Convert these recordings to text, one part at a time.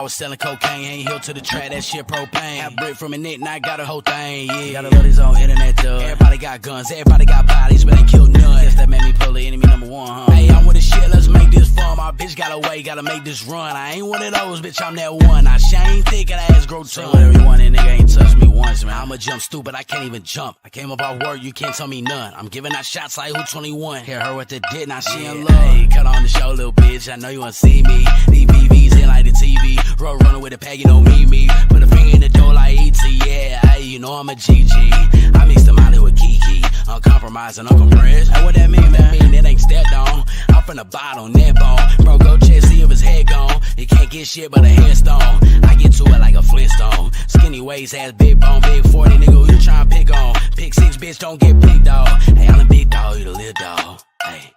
I was selling cocaine, ain't healed to the track, that shit propane. Have brick from a neck, now I got a whole thing, yeah. Gotta love this on internet, though. Everybody got guns, everybody got bodies, but ain't killed none. Guess that made me pull the enemy #1, huh? Hey, I'm with the shit, let's make this fun. My bitch got away, gotta make this run. I ain't one of those, bitch, I'm that one. I ain't thick, and ass grow tongue. Whatever you want, that nigga ain't touched me once, man. I'ma jump stupid, I can't even jump. I came up off work, you can't tell me none. I'm giving out shots like who 21. Hear her with the dick, now she in love. Hey, cut on the show, little bitch, I know you wanna see me. These BBs in like the TV. Road runner with a pack, you know me. Put a finger in the door like E.T., yeah. Hey, you know I'm a GG. I mix them out with Kiki. Uncompromising, uncompressed. Hey, what that mean, man? It ain't stepped on. I'm from the bottom, net bone. Bro, go check, see if his head gone. He can't get shit but a headstone. I get to it like a Flintstone. Skinny waist, ass big bone, big 40, nigga, who you tryna pick on? Pick 6, bitch, don't get picked, dog. Hey, I'm the big dog, you the little dog. Hey.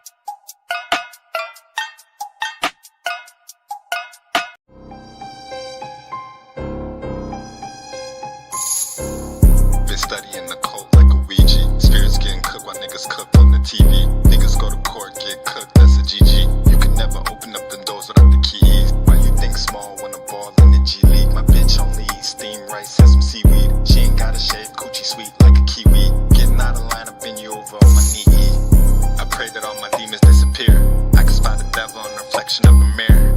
Been studying the code like a Ouija. Spirits getting cooked while niggas cook on the TV. Niggas go to court, get cooked, that's a GG. You can never open up the doors without the keys. Why you think small when a ball in the G League? My bitch only eats steamed rice and some seaweed. She ain't gotta shave coochie sweet like a kiwi. Getting out of line, I bend you over on my knee. I pray that all my demons disappear. I can spot the devil in the reflection of a mirror.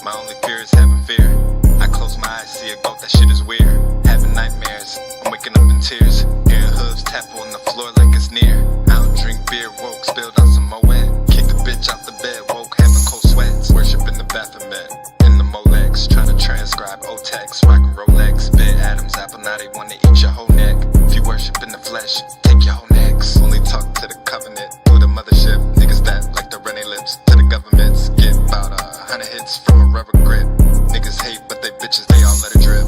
My only fear is having fear. I close my eyes, see a goat, that shit is weird. Having nightmares, I'm waking up in tears. Hearing hooves tap on the floor like it's near. I don't drink beer, woke, spilled on some Moet. Kick the bitch out the bed, woke, having cold sweats. Worship in the Baphomet, in the Molex. Trying to transcribe O-Tex, rockin' Rolex. Ben Adams, apple, now they wanna eat your whole neck. If you worship in the flesh, take your whole necks. Only talk to the covenant, through the mothership. Niggas that like the Rene lips, to the governments. Get about 100 hits from a rubber grip. Niggas hate, but they bitches, they all let it drip.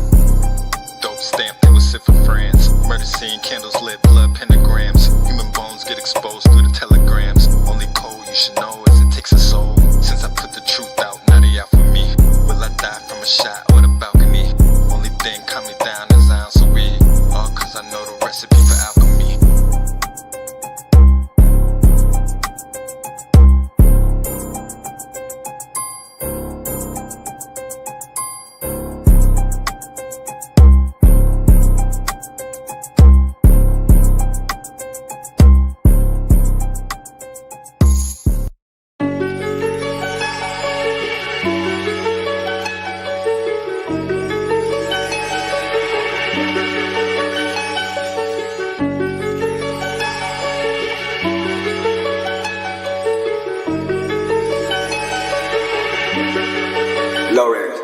Dope stamp, they was sit for friends. Murder scene, candles lit, blood pentagrams. Human bones get exposed through the telegrams. Only code you should know is it takes a soul. Since I put the truth out, now they out for me. Will I die from a shot or the balcony? Only thing calm me down is an ounce of weed. All cause I know the recipe for alchemy.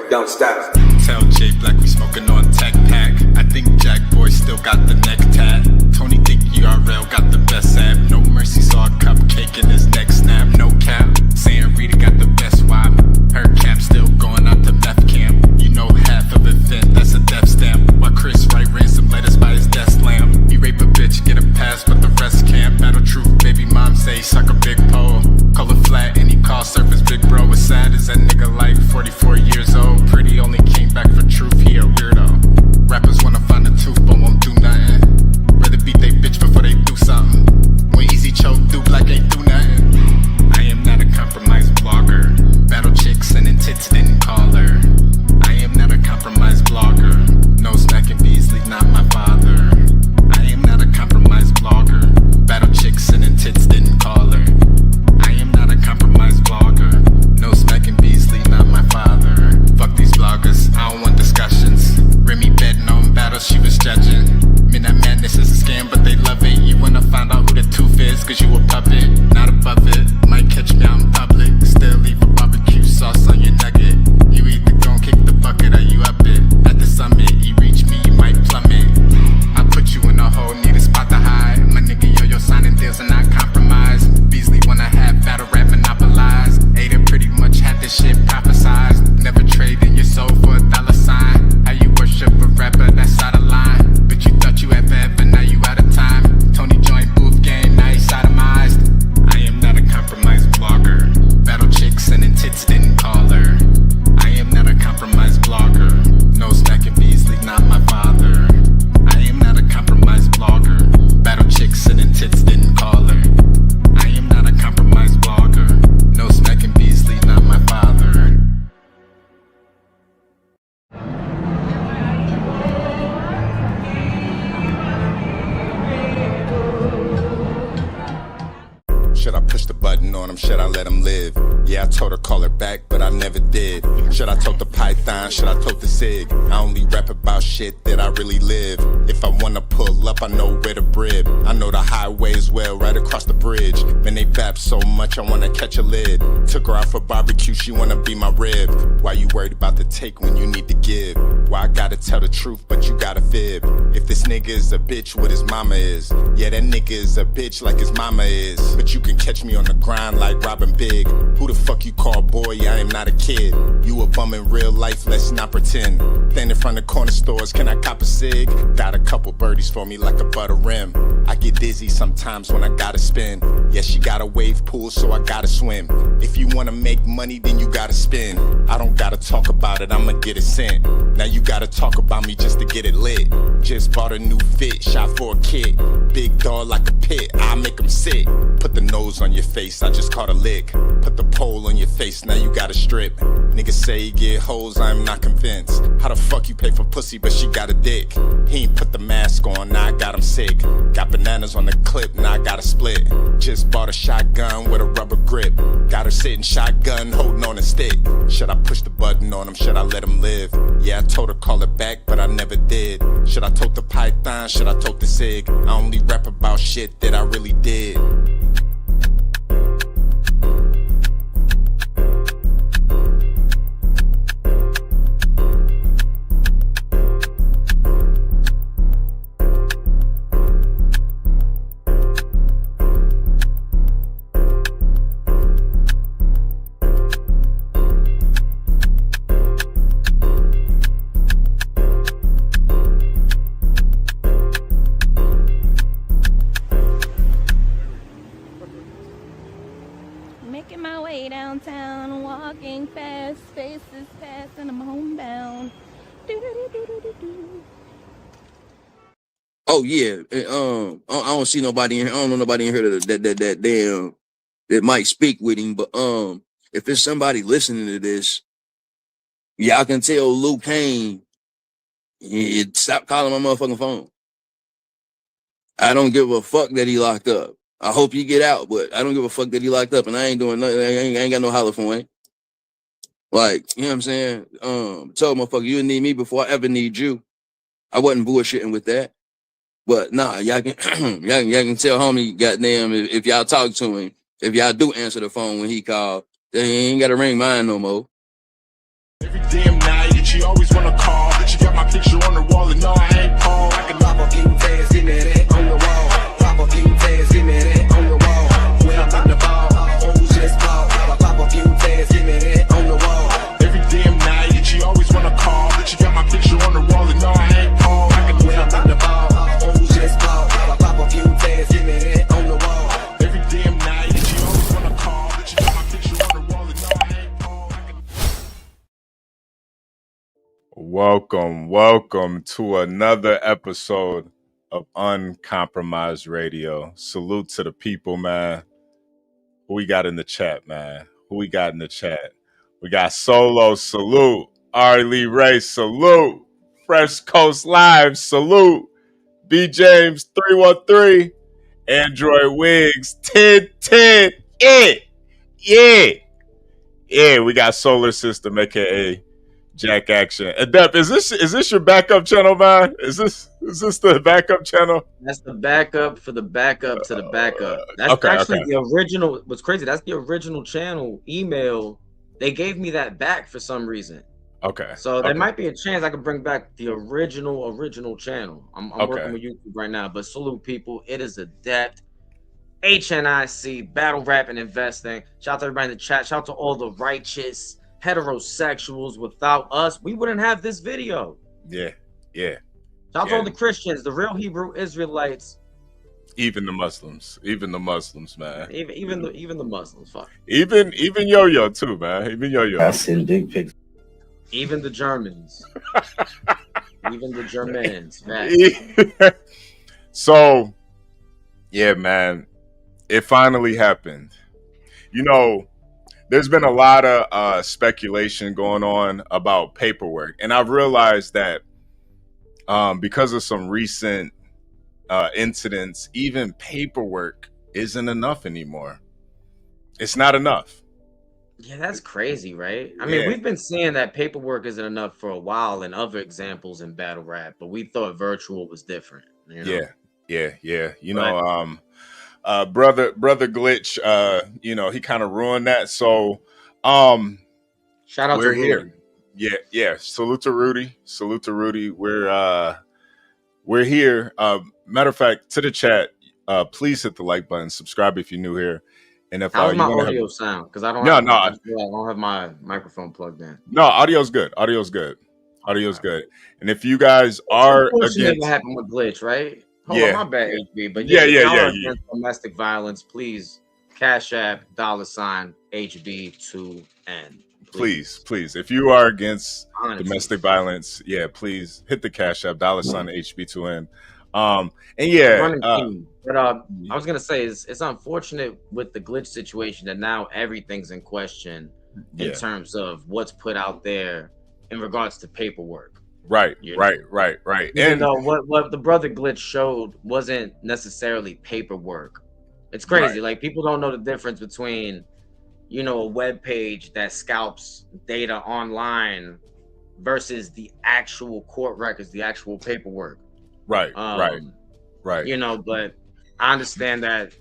Don't stop. Tell J Black we smoking on Tech Pack. I think Jack Boy still got the neck tat. Tony think URL got the best app. No mercy, saw a cupcake in his neck snap. No cap, saying Rita got the best wop. Her cap still going out to meth camp. You know half of event, that's a death stamp. While Chris write ransom letters by his desk lamp. He rape a bitch, get a pass, but the rest can't. Battle truth, baby mom say suck a big pole. Call it flat and he call surface big bro. What's sad is that nigga like 44 years old. Pretty only came back for truth, he a weirdo. Rappers wanna find the tooth but won't do nothing. Rather beat they bitch before they do something. When easy choke, do black ain't do nothing. I am not a compromised blogger. Battle chicks sending tits on him, should I let him live? Yeah, I told her call her back, but I never did. Should I told the python, should I told the sig? I only rap about shit that I really live. If I wanna pull up, I know where to brib. I know the highways well, right across the bridge. Man, they bap so much, I wanna catch a lid. Took her out for barbecue, she wanna be my rib. Why you worried about the take when you need to give? Why I gotta tell the truth, but you gotta fib? If this nigga is a bitch, what his mama is? Yeah, that nigga is a bitch like his mama is. But you can catch me on the grind like Robin Big. Who the fuck you call boy? I am not a kid. You a bum in real life, let's not pretend. Stand in front of corner stores, can I cop a cig? Got a couple birdies for me like a butter rim. I get dizzy sometimes when I gotta spin. Yeah, she got a wave pool, so I gotta swim. If you wanna make money, then you gotta spin. I don't gotta talk about it, I'ma get it sent. Now you gotta talk about me just to get it lit. Just bought a new fit, shot for a kid. Big dog like a pit, I make him sit. Put the nose on your face, I just caught a lick. Put the pole on your face, now you gotta strip. Niggas say he get hoes, I'm not convinced. How the fuck you pay for pussy, but she got a dick? He ain't put the mask on, now I got him sick. Got bananas on the clip, now I gotta split. Just bought a shotgun with a rubber grip. Got her sitting shotgun, holding on a stick. Should I push the button on him, should I let him live? Yeah, I told her call it back, but I never did. Should I told the python, should I told the sig? I only rap about shit that I really did. Making my way downtown, walking fast, faces fast, and I'm homebound. Do-do-do-do-do-do. Oh yeah, I don't see nobody in here. I don't know nobody in here that damn that might speak with him. But if there's somebody listening to this, y'all can tell Luke Kane, stop calling my motherfucking phone. I don't give a fuck that he locked up. I hope you get out, but I don't give a fuck that he locked up, and I ain't doing nothing. I ain't got no holler for him. Like, you know what I'm saying? Tell motherfucker, you need me before I ever need you. I wasn't bullshitting with that. But nah, y'all can y'all can tell homie, goddamn, if y'all talk to him, if y'all do answer the phone when he called, then he ain't gotta ring mine no more. Every damn night, and she always wanna call. She got my picture on the wall, and no, I ain't Paul. I can drop a few tags, give me that on the wall. Drop a few tags, give me that on the wall. When I'm the ball, oh, just ball. Pop a few tags, give me that on the wall. Every damn night, and she always wanna call. She got my picture on the wall, and no, I ain't Paul. I can when I'm the ball, oh, just ball. Pop a few tags, give me that on the wall. Every damn night, and she always wanna call. She got my picture on the wall, and no, I ain't Paul. Welcome to another episode of Uncompromised Radio. Salute to the people, man. Who we got in the chat, man? We got Solo, salute. Ari Lee Ray, salute. Fresh Coast Live, salute. B James 313, Android Wigs 1010. Yeah. We got Solar System, aka Jack Action. Adept, is this your backup channel, man? Is this the backup channel? That's the backup for the backup to the backup. That's Okay. the original. What's crazy? That's the original channel email. They gave me that back for some reason. Okay. So there might be a chance I could bring back the original channel. I'm working with YouTube right now. But salute people. It is Adept. HNIC, battle rap and investing. Shout out to everybody in the chat. Shout out to all the righteous heterosexuals. Without us, we wouldn't have this video. Yeah. Shout out to all the Christians, the real Hebrew Israelites. Even the Muslims, man. Even the Muslims. Fuck. Even Yo-Yo too, man. Even Yo-Yo. I send dick pics. Even the Germans. Even the Germans. So, yeah, man. It finally happened. You know, there's been a lot of speculation going on about paperwork. And I've realized that because of some recent incidents, even paperwork isn't enough anymore. It's not enough. Yeah, that's crazy, right? I Yeah. mean, we've been seeing that paperwork isn't enough for a while and other examples in battle rap, but we thought virtual was different, you know? Yeah. You But know, brother Glitch, you know, he kind of ruined that. So shout out to we're Rudy. here. Yeah. Salute to Rudy. We're here. Matter of fact, to the chat, please hit the like button, subscribe if you're new here. And if How's you my want to audio sound? Because I don't no, have no, I don't have my microphone plugged in. no, audio's good. Audio's good. And if you guys are Unfortunately, what against, happened with Glitch, right? Hold on, yeah, my bad, HB. But yeah, if yeah, y'all yeah, are yeah. against domestic violence, please Cash App $HB2N. Please. If you are against Honestly. domestic violence, yeah, please hit the Cash App $HB2N. And yeah, Running team. But I was gonna say it's unfortunate with the Glitch situation that now everything's in question in terms of what's put out there in regards to paperwork. Right. Even though what the brother Glitch showed wasn't necessarily paperwork. It's crazy. Like people don't know the difference between, you know, a web page that scalps data online versus the actual court records, the actual paperwork. Right. You know, but I understand that,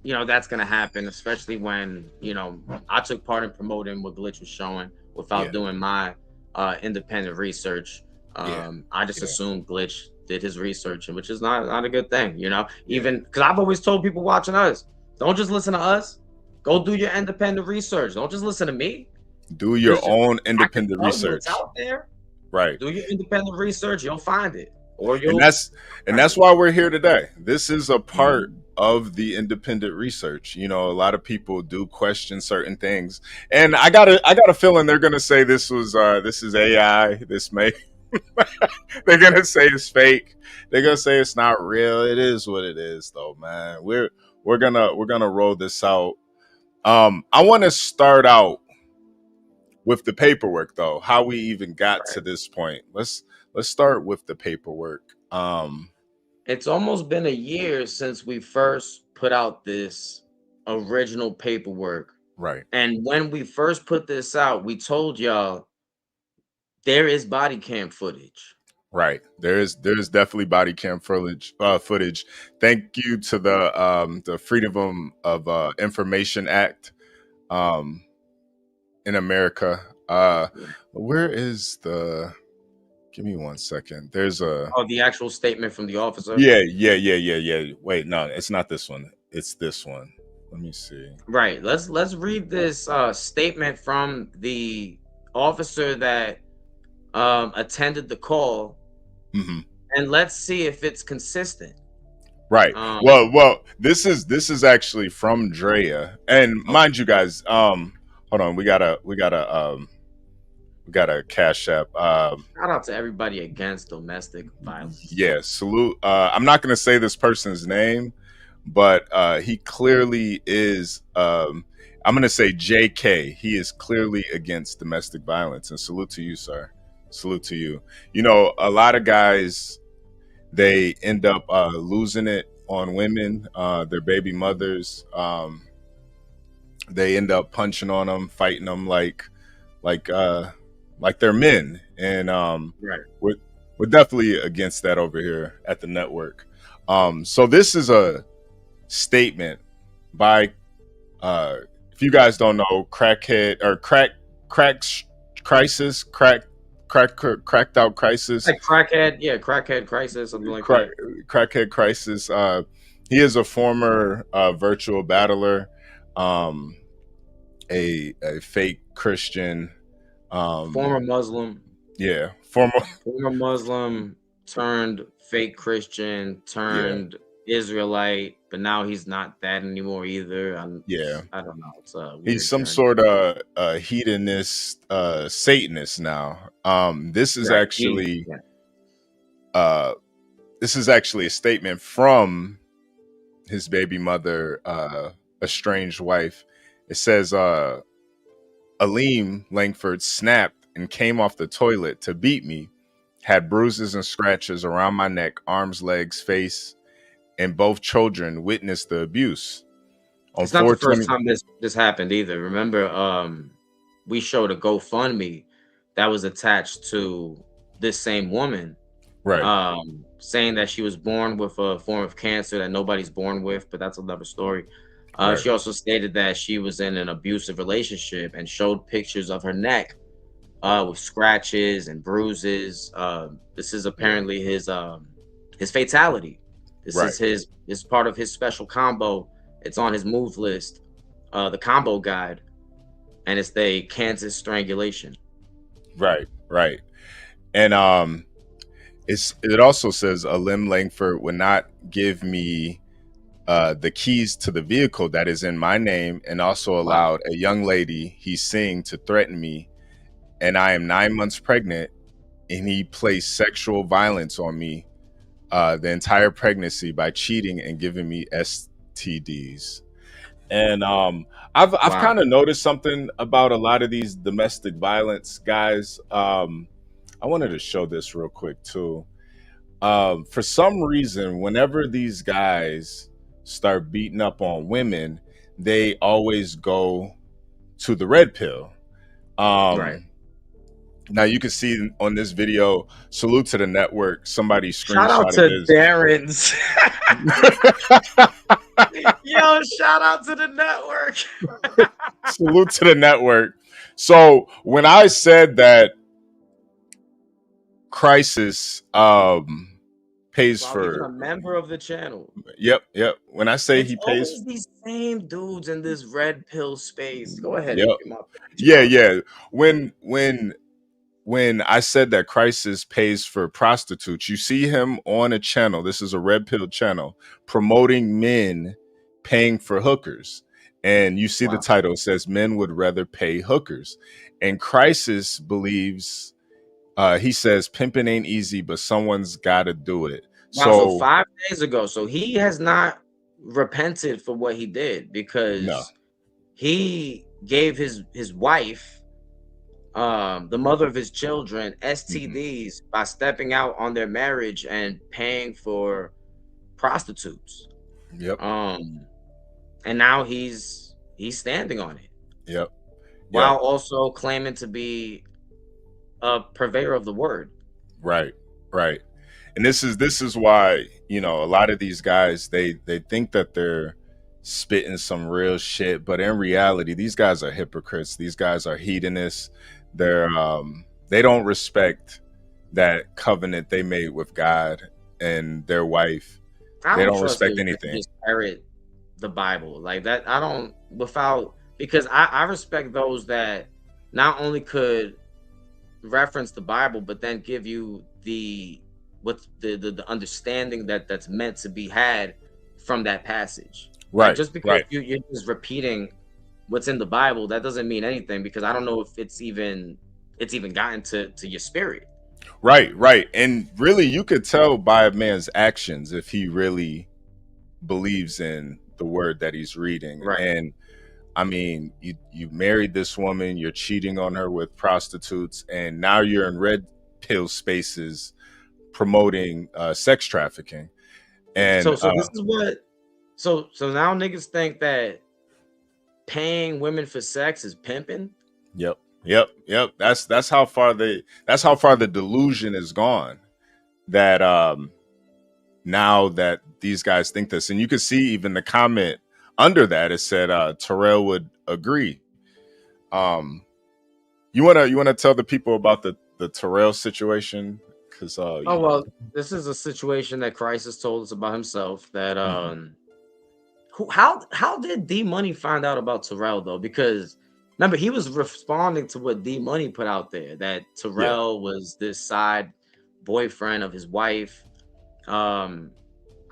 you know, that's gonna happen, especially when, you know, I took part in promoting what Glitch was showing without doing my independent research. I just assumed Glitch did his research, and which is not a good thing, you know. Even because I've always told people watching us, don't just listen to us. Go do your independent research. Don't just listen to me. Do your own independent research. It's out there. Right. Do your independent research. You'll find it. And that's why we're here today. This is a part of the independent research. You know, a lot of people do question certain things, and I got a feeling they're gonna say this is AI. This may they're gonna say it's fake. They're gonna say it's not real. It is what it is, though, man. We're gonna roll this out. I want to start out with the paperwork, though. How we even got to this point. Let's start with the paperwork. It's almost been a year since we first put out this original paperwork. Right. And when we first put this out, we told y'all there is body cam footage. Right. There's definitely body cam footage. Thank you to the Freedom of Information Act in America. Where is the? Give me 1 second. There's the actual statement from the officer. Yeah. Wait, no, it's not this one. It's this one. Let me see. Right. Let's read this statement from the officer that attended the call, and let's see if it's consistent. Right. Well, this is actually from Drea, and mind you guys, hold on, we got a Cash App. Shout out to everybody against domestic violence. Yeah, salute. I'm not gonna say this person's name, but he clearly is. I'm gonna say JK. He is clearly against domestic violence, and salute to you, sir. Salute to you. You know, a lot of guys, they end up losing it on women, their baby mothers. They end up punching on them, fighting them like they're men, and we're definitely against that over here at the network. So this is a statement by if you guys don't know, crackhead or cracked out crisis, like crackhead crisis, something like that. Crackhead crisis. He is a former virtual battler, a fake Christian, former Muslim. Yeah, former Muslim turned fake Christian turned Israelite, but now he's not that anymore either. I don't know. It's he's some sort of hedonist Satanist now. This is actually a statement from his baby mother, estranged wife. It says Aleem Langford snapped and came off the toilet to beat me, had bruises and scratches around my neck, arms, legs, face, and both children witnessed the abuse. On It's not the first 420. time this happened either. Remember, we showed a GoFundMe that was attached to this same woman, Right. saying that she was born with a form of cancer that nobody's born with, but that's another story. Right. She also stated that she was in an abusive relationship and showed pictures of her neck with scratches and bruises. This is apparently his fatality. This Right. is his part of his special combo. It's on his move list, the combo guide, and it's the Kansas strangulation. Right. Right. And it also says Alim Langford would not give me the keys to the vehicle that is in my name, and also allowed a young lady he's seeing to threaten me, and I am 9 months pregnant, and he placed sexual violence on me the entire pregnancy by cheating and giving me STDs. And I've kind of noticed something about a lot of these domestic violence guys. I wanted to show this real quick too. For some reason, whenever these guys start beating up on women, they always go to the red pill. Right. Now you can see on this video, salute to the network. Somebody Shout out screenshotted to this. Darren's. Yo, shout out to the network. Salute to the network. So when I said that Crisis pays Wow, for even a member of the channel. Yep. When I say It's he pays, always these same dudes in this red pill space. Go ahead. Yep. Yeah. When I said that Crisis pays for prostitutes, you see him on a channel. This is a red pill channel promoting men paying for hookers. And you see the title, it says men would rather pay hookers. And Crisis believes, he says, pimping ain't easy, but someone's got to do it. Wow, so 5 days ago, so he has not repented for what he did, because he gave his wife, the mother of his children, STDs by stepping out on their marriage and paying for prostitutes. Yep. And now he's standing on it. Yep. While also claiming to be a purveyor of the word. Right. And this is why, a lot of these guys, they think that they're spitting some real shit, but in reality, these guys are hypocrites. These guys are hedonists. They don't respect that covenant they made with God and their wife. They don't respect anything. Just parrot the Bible like that. I don't, because I respect those that not only could reference the Bible, but then give you the understanding that's meant to be had from that passage. Right. Like, just because you're just repeating what's in the Bible, that doesn't mean anything, because I don't know if it's even gotten to your spirit. Right. And really, you could tell by a man's actions if he really believes in the word that he's reading. Right. And I mean, you married this woman, you're cheating on her with prostitutes, and now you're in red pill spaces promoting sex trafficking. And so this is what so now niggas think that paying women for sex is pimping. Yep. That's how far the delusion is gone. That now that these guys think this, and you can see even the comment under that, it said Terrell would agree. You wanna tell the people about the Terrell situation? Because well, this is a situation that Crisis told us about himself. That how did D Money find out about Terrell though? Because remember, he was responding to what D Money put out there, that Terrell was this side boyfriend of his wife. I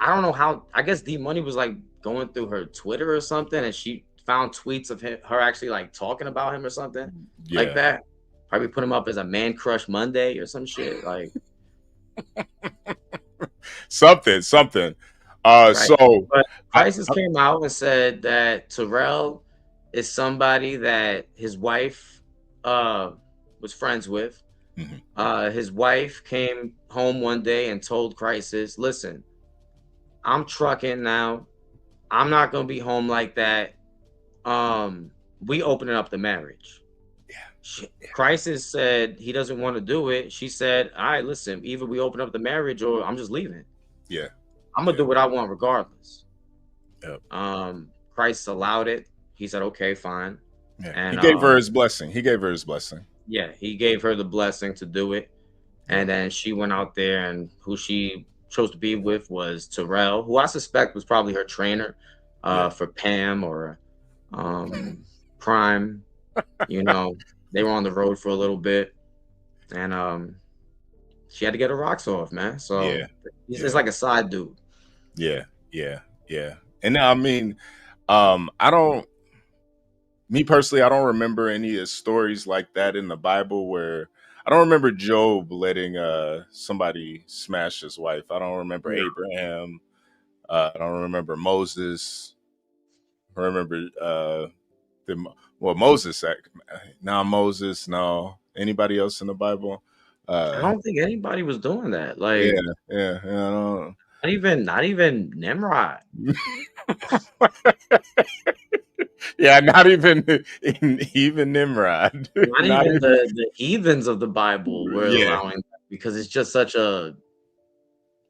don't know how. I guess D Money was like going through her Twitter or something, and she found tweets of her actually like talking about him or something like that. Probably put him up as a man crush Monday or some shit like something. Right. So but Crisis came out and said that Terrell is somebody that his wife was friends with. His wife came home one day and told Crisis, listen, I'm trucking now. I'm not gonna be home like that. We opening up the marriage. Crisis said he doesn't want to do it. She said, all right, listen, either we open up the marriage or I'm just leaving. Yeah. I'm gonna do what I want regardless. Yep. Christ allowed it. He said, okay, fine. Yeah. And he gave her his blessing. He gave her his blessing. Yeah, he gave her the blessing to do it. And then she went out there, and who she chose to be with was Terrell, who I suspect was probably her trainer for Pam or Prime. You know, they were on the road for a little bit, and she had to get her rocks off, man. So it's like a side dude. Yeah. And I mean, me personally, I don't remember any stories like that in the Bible where I don't remember Job letting somebody smash his wife. I don't remember Abraham. I don't remember Moses. I remember Moses. Moses. No. Anybody else in the Bible? I don't think anybody was doing that. Like, not even Nimrod. Not even Nimrod. Not even the heathens of the Bible were allowing that, because it's just such a.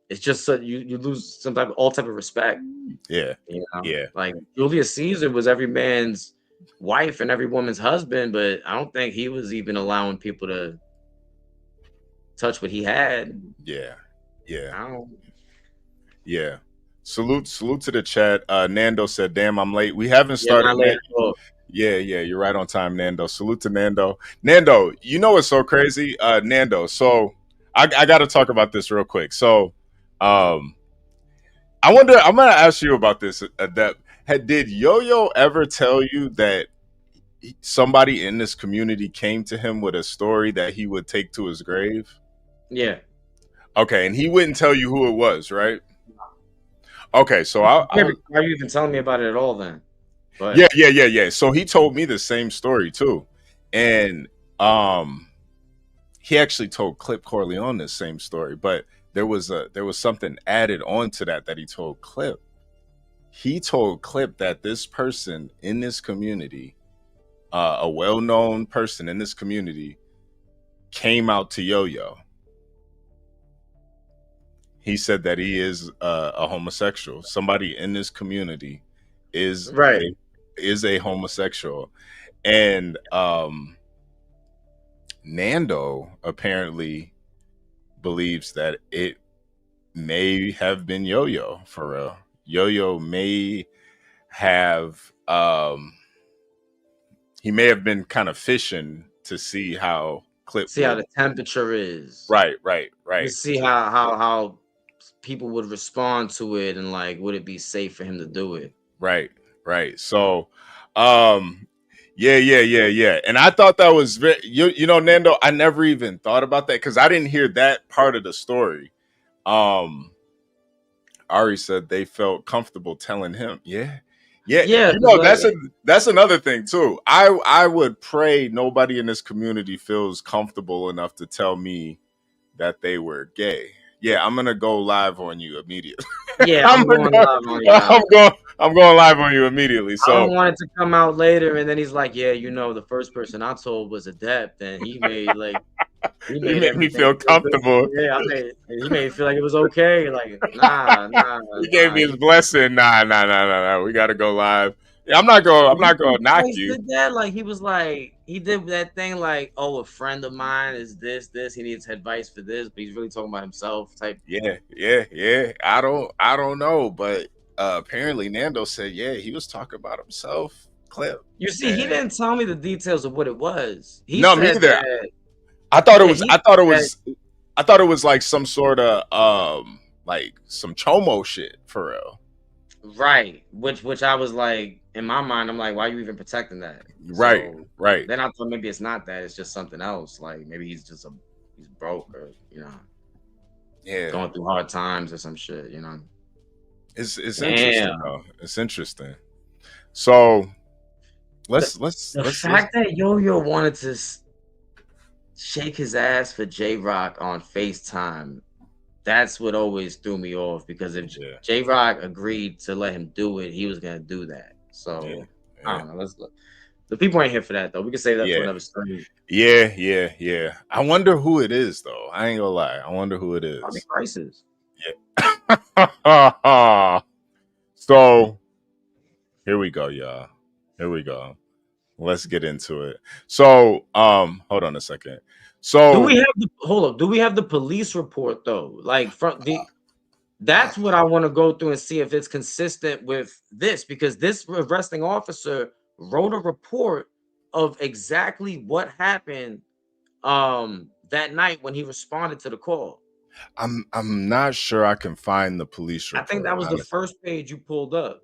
It's just so you lose all type of respect. Yeah. You know? Yeah. Like Julius Caesar was every man's wife and every woman's husband, but I don't think he was even allowing people to touch what he had. Yeah. Salute to the chat. Nando said, "Damn, I'm late. We haven't started." Yeah, you're right on time, Nando. Salute to Nando. Nando, you know what's so crazy? Nando, so I got to talk about this real quick. So, I wonder. I'm gonna ask you about this. Did Yo-Yo ever tell you that somebody in this community came to him with a story that he would take to his grave? Yeah. Okay, and he wouldn't tell you who it was, right? Okay, so why are you even telling me about it at all then? But yeah. So he told me the same story too, and he actually told Clip Corleone the same story, but there was something added on to that he told Clip. He told Clip that this person in this community, a well-known person in this community, came out to Yo-Yo. He said that he is a homosexual. Somebody in this community is a homosexual, and Nando apparently believes that it may have been Yo-Yo for real. Yo-Yo may have he may have been kind of fishing to see how Clip how the temperature is. Right. To see how people would respond to it, and like, would it be safe for him to do it? Right. So, yeah. And I thought that was very, you know, Nando, I never even thought about that because I didn't hear that part of the story. Ari said they felt comfortable telling him. Yeah. You know, that's another thing too. I would pray nobody in this community feels comfortable enough to tell me that they were gay. Yeah, I'm gonna go live on you immediately. Yeah, I'm going live on you. I'm going live on you immediately. So I don't want it to come out later, and then he's like, "Yeah, you know, the first person I told was Adept, and he made me feel comfortable. Yeah, he made me feel like it was okay. Like, nah. He gave me his blessing. Nah. We gotta go live. Yeah, I'm not gonna knock you. Did that? Like, he was like, he did that thing like, oh, a friend of mine is this. He needs advice for this, but he's really talking about himself. Type. Yeah. I don't know, but apparently Nando said, yeah, he was talking about himself. Clip. You see, he didn't tell me the details of what it was. No, me either. I thought it was like some sort of like some chomo shit for real. Right. Which I was like, in my mind, I'm like, why are you even protecting that? Right. Then I thought maybe it's not that, it's just something else. Like maybe he's broke, or going through hard times or some shit, you know. It's interesting though. It's interesting. So let's fact that Yo-Yo wanted to shake his ass for J-Rock on FaceTime that's what always threw me off, because if J Rock agreed to let him do it, he was gonna do that. So I don't know. Let's look. The people ain't here for that though. We can save that for another stream. Yeah. I wonder who it is though. I ain't gonna lie. I wonder who it is. Probably Crisis. Yeah. So here we go, y'all. Here we go. Let's get into it. So, hold on a second. So do we have the police report though? Like from the that's what I want to go through and see if it's consistent with this, because this arresting officer wrote a report of exactly what happened that night when he responded to the call. I'm not sure I can find the police report. I think that was the first page you pulled up.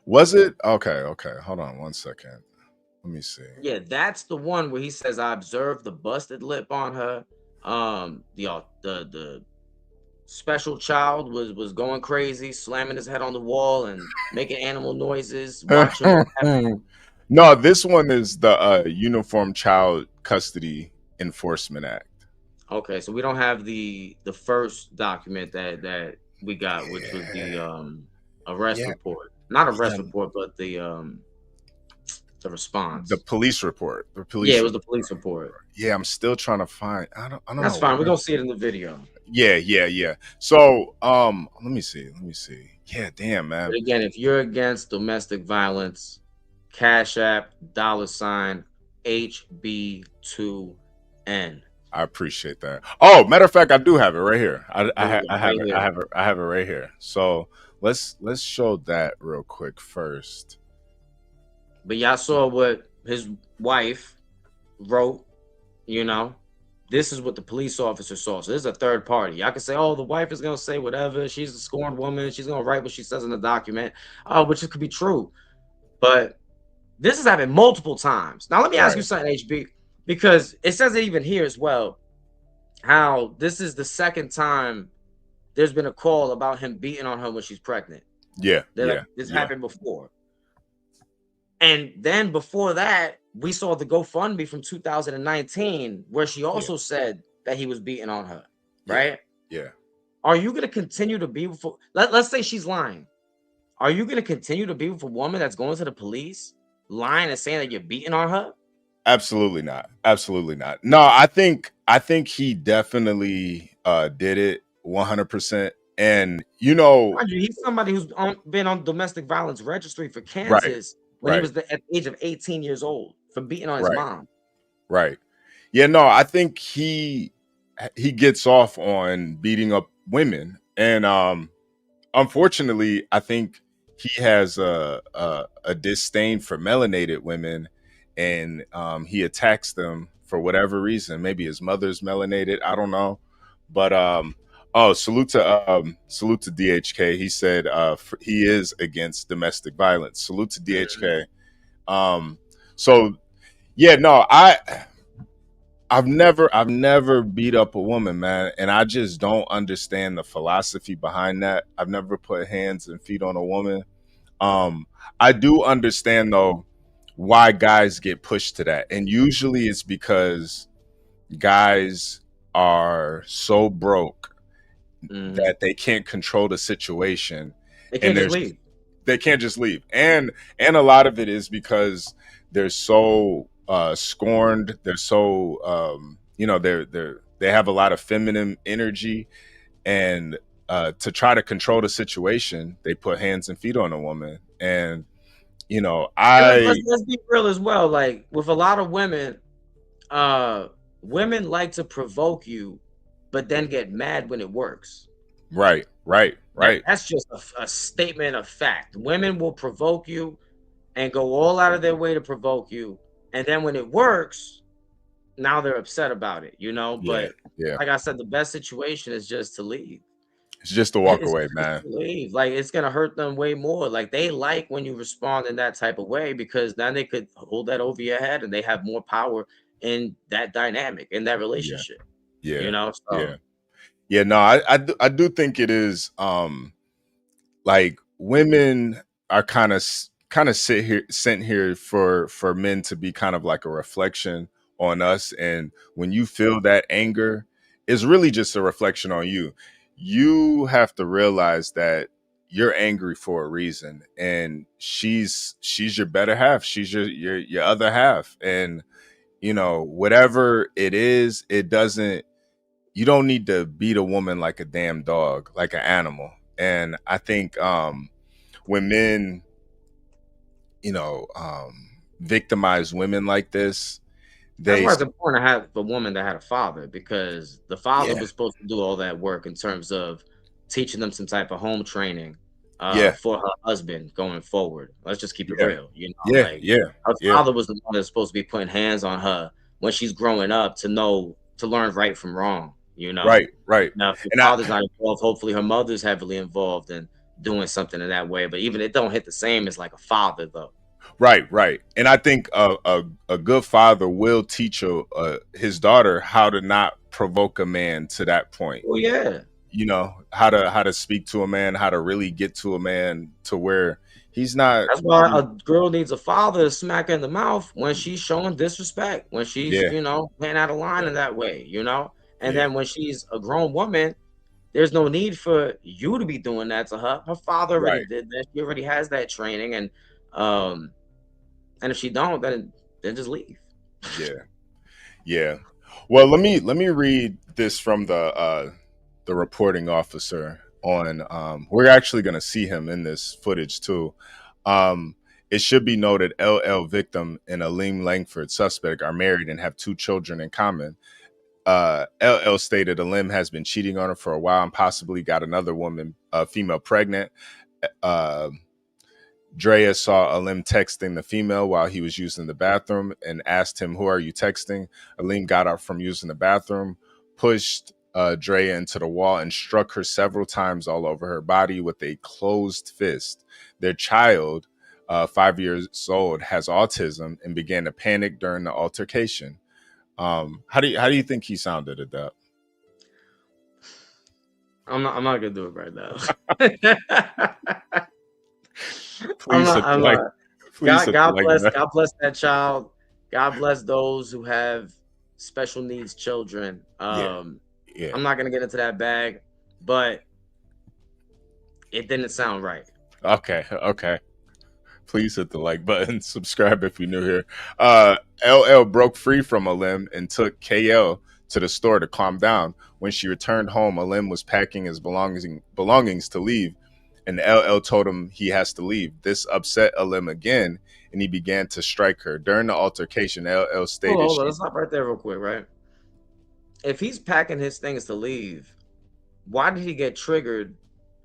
Was it? Okay. Hold on one second. Let me see. Yeah, that's the one where he says, I observed the busted lip on her. The special child was going crazy, slamming his head on the wall and making animal noises. No, this one is the Uniform Child Custody Enforcement Act. Okay, so we don't have the first document that we got, which was the arrest report. Not arrest report, but the response. The police report. It was the police report. Yeah, I'm still trying to find. I don't know. That's fine. We're gonna see it in the video. Yeah. So let me see. Yeah, damn, man. But again, if you're against domestic violence, Cash App $HB2N. I appreciate that. Oh, matter of fact, I do have it right here. I have it right here. So let's show that real quick first. But y'all saw what his wife wrote, you know. This is what the police officer saw. So this is a third party. Y'all can say, oh, the wife is going to say whatever. She's a scorned woman. She's going to write what she says in the document, which could be true. But this has happened multiple times. Now, let me ask you something, HB, because it says it even here as well, how this is the second time there's been a call about him beating on her when she's pregnant. This happened before. And then before that, we saw the GoFundMe from 2019 where she also said that he was beating on her, right? Yeah. Are you going to continue to be with, let's say she's lying. Are you going to continue to be with a woman that's going to the police, lying and saying that you're beating on her? Absolutely not. No, I think he definitely did it 100%. And he's somebody who's been on domestic violence registry for Kansas when he was at the age of 18 years old for beating on his mom. Right. Yeah, no, I think he gets off on beating up women. And unfortunately, I think he has a disdain for melanated women, and he attacks them for whatever reason. Maybe his mother's melanated, I don't know. But salute to DHK. He said he is against domestic violence. Salute to DHK. So yeah, no, I've never beat up a woman, man, and I just don't understand the philosophy behind that. I've never put hands and feet on a woman. I do understand though why guys get pushed to that, and usually it's because guys are so broke that they can't control the situation. They can't just leave. They can't just leave, and a lot of it is because they're so scorned. They're so they have a lot of feminine energy, and to try to control the situation, they put hands and feet on a woman. And let's be real as well. Like with a lot of women, women like to provoke you, but then get mad when it works. Right. That's just a statement of fact. Women will provoke you and go all out of their way to provoke you, and then when it works, now they're upset about it, But like I said, the best situation is just to leave. It's just to walk away, man. Leave. Like it's gonna hurt them way more. Like they like when you respond in that type of way, because then they could hold that over your head and they have more power in that dynamic, in that relationship. No, I do think it is like women are kind of sent here for men to be kind of like a reflection on us. And when you feel that anger, it's really just a reflection on you. you have to realize that you're angry for a reason, and she's your better half. She's your other half, and you know, whatever it is, it doesn't. You don't need to beat a woman like a damn dog, like an animal. And I think when men, you know, victimize women like this, That's they why it's important to have a woman that had a father, because the father yeah was supposed to do all that work in terms of teaching them some type of home training yeah for her husband going forward. Let's just keep it yeah real. You know, yeah like yeah her yeah father was the one that's supposed to be putting hands on her when she's growing up to know to learn right from wrong. You know, right. now if your And father's not involved, hopefully her mother's heavily involved in doing something in that way. But even it don't hit the same as like a father though. right. And I think a good father will teach his daughter how to not provoke a man to that point. Oh yeah. You know, how to speak to a man, how to really get to a man to where he's not. That's why a girl needs a father to smack her in the mouth when she's showing disrespect, when she's, Yeah, you know, playing out of line in that way, you know? And yeah, then when she's a grown woman, there's no need for you to be doing that to her. Her father already right. did that. She already has that training. And if she don't, then just leave. Yeah. Well, let me read this from the reporting officer on. We're actually going to see him in this footage too. It should be noted, LL victim and Aleem Langford suspect are married and have 2 children in common. LL stated Aleem has been cheating on her for a while and possibly got another woman, female, pregnant. Drea saw Aleem texting the female while he was using the bathroom and asked him, "Who are you texting?" Aleem got up from using the bathroom, pushed Drea into the wall, and struck her several times all over her body with a closed fist. Their child, 5 years old, has autism and began to panic during the altercation. How do you think he sounded at that? I'm not gonna do it right now. Please, God bless that child. God bless those who have special needs children. Yeah. I'm not gonna get into that bag, but it didn't sound right. Okay. Please hit the like button. Subscribe if you're new here. LL broke free from Aleem and took KL to the store to calm down. When she returned home, Aleem was packing his belongings to leave, and LL told him he has to leave. This upset Aleem again, and he began to strike her. During the altercation, LL stated, Hold on, let's stop right there real quick, right? If he's packing his things to leave, why did he get triggered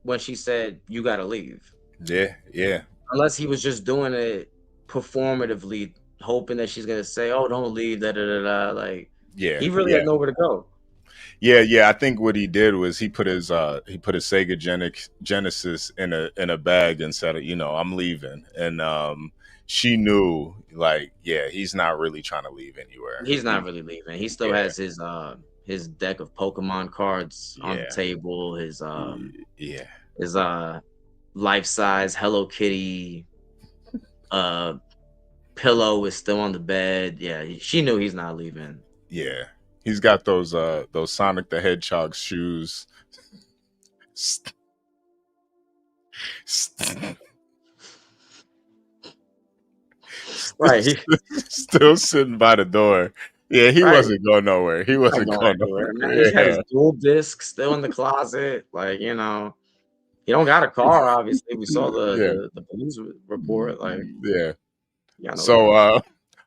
when she said, "You gotta leave"? Yeah. Unless he was just doing it performatively, hoping that she's gonna say, "Oh, don't leave," Like, he really had nowhere to go. Yeah. I think what he did was he put his Sega Genesis in a bag and said, "I'm leaving." And she knew, like, yeah, he's not really trying to leave anywhere. He's not really leaving. He still has his deck of Pokemon cards on the table. His life-size Hello Kitty pillow is still on the bed. Yeah, she knew he's not leaving. Yeah. He's got those Sonic the Hedgehog shoes. Right. Still sitting by the door. Yeah, he wasn't going nowhere. He wasn't going nowhere. Man. He has dual discs still in the closet. Like, he don't got a car, obviously. We saw the police report. Like, So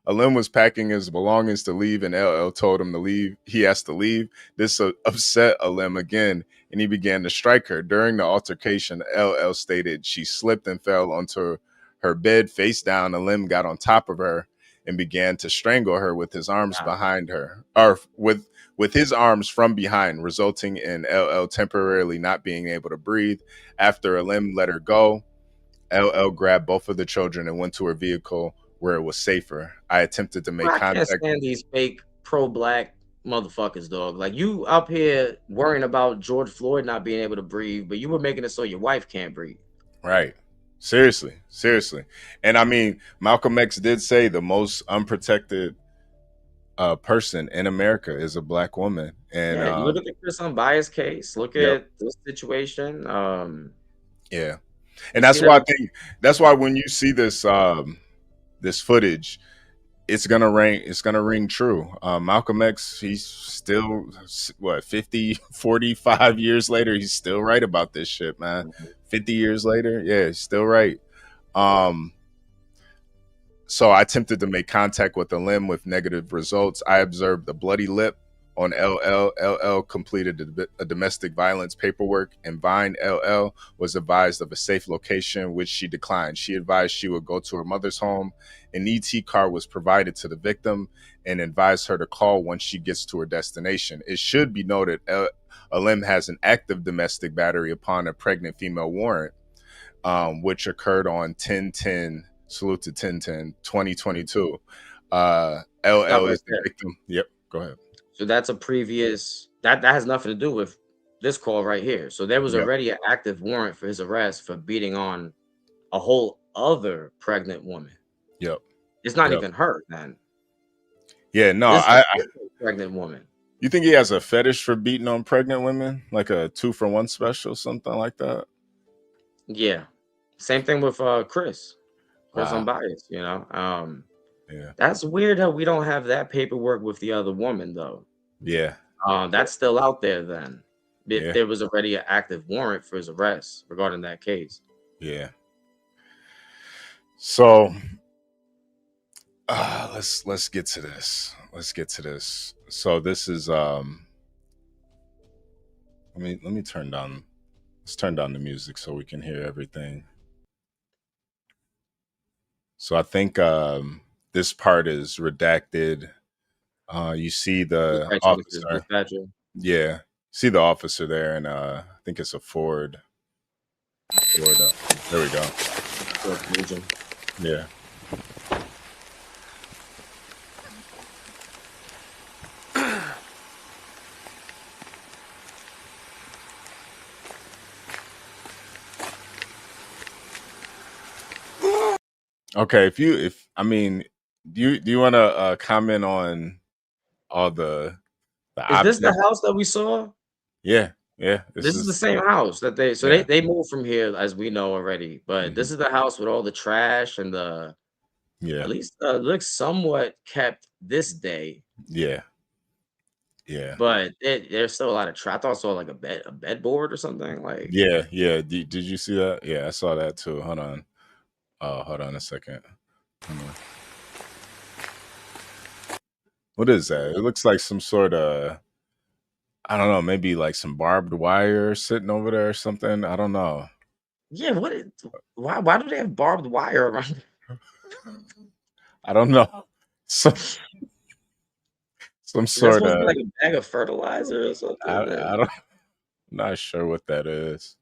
Aleem was packing his belongings to leave, and LL told him to leave. He has to leave. This upset Aleem again, and he began to strike her. During the altercation, LL stated she slipped and fell onto her bed face down. Aleem got on top of her and began to strangle her with his arms behind her, or with his arms from behind, resulting in LL temporarily not being able to breathe. After Aleem let her go, LL grabbed both of the children and went to her vehicle where it was safer. I attempted to make contact. I can't stand these fake pro-black motherfuckers, dog. Like, you up here worrying about George Floyd not being able to breathe, but you were making it so your wife can't breathe. Right. Seriously. And I mean, Malcolm X did say the most unprotected person in America is a black woman. And yeah, you look at the Chris Unbiased case. Look yep. at this situation. Yeah, and that's why I think that's why when you see this this footage, it's gonna ring true. Malcolm X, he's still what 50, 45 years later, he's still right about this shit, man. 50 years later, yeah, he's still right. So I attempted to make contact with the limb with negative results. I observed a bloody lip on LL. LL completed a domestic violence paperwork, and Vine LL was advised of a safe location, which she declined. She advised she would go to her mother's home. An ET car was provided to the victim and advised her to call once she gets to her destination. It should be noted, Alim has an active domestic battery upon a pregnant female warrant, which occurred on 10/10. Salute to 10/10, 2022. LL is the victim. Yep, go ahead. So that's a previous that has nothing to do with this call right here. So there was already an active warrant for his arrest for beating on a whole other pregnant woman. Yep. It's not even her then. Yeah, no, I pregnant woman. You think he has a fetish for beating on pregnant women? Like a 2-for-1 special, something like that? Yeah. Same thing with Chris. Chris Unbiased, you know. Yeah. That's weird how we don't have that paperwork with the other woman though. Yeah. That's still out there then. If there was already an active warrant for his arrest regarding that case. Yeah. So let's get to this. Let's get to this. So this is let me turn down the music so we can hear everything. So I think this part is redacted. You see the officer. Yeah. See the officer there, and I think it's a Ford. There we go. Yeah. Okay, do you want to comment on all the Is this the house that we saw? Yeah. This is the same house that they moved from here, as we know already. But this is the house with all the trash and the at least looks somewhat kept this day. Yeah. But there's still a lot of trash. I thought I saw like a bedboard or something. Like yeah. Did you see that? Yeah, I saw that too. Hold on. Hold on a second. What is that? It looks like some sort of, I don't know, maybe like some barbed wire sitting over there or something. I don't know. Yeah, why do they have barbed wire around? I don't know. Some sort of like a bag of fertilizer or something. I'm not sure what that is.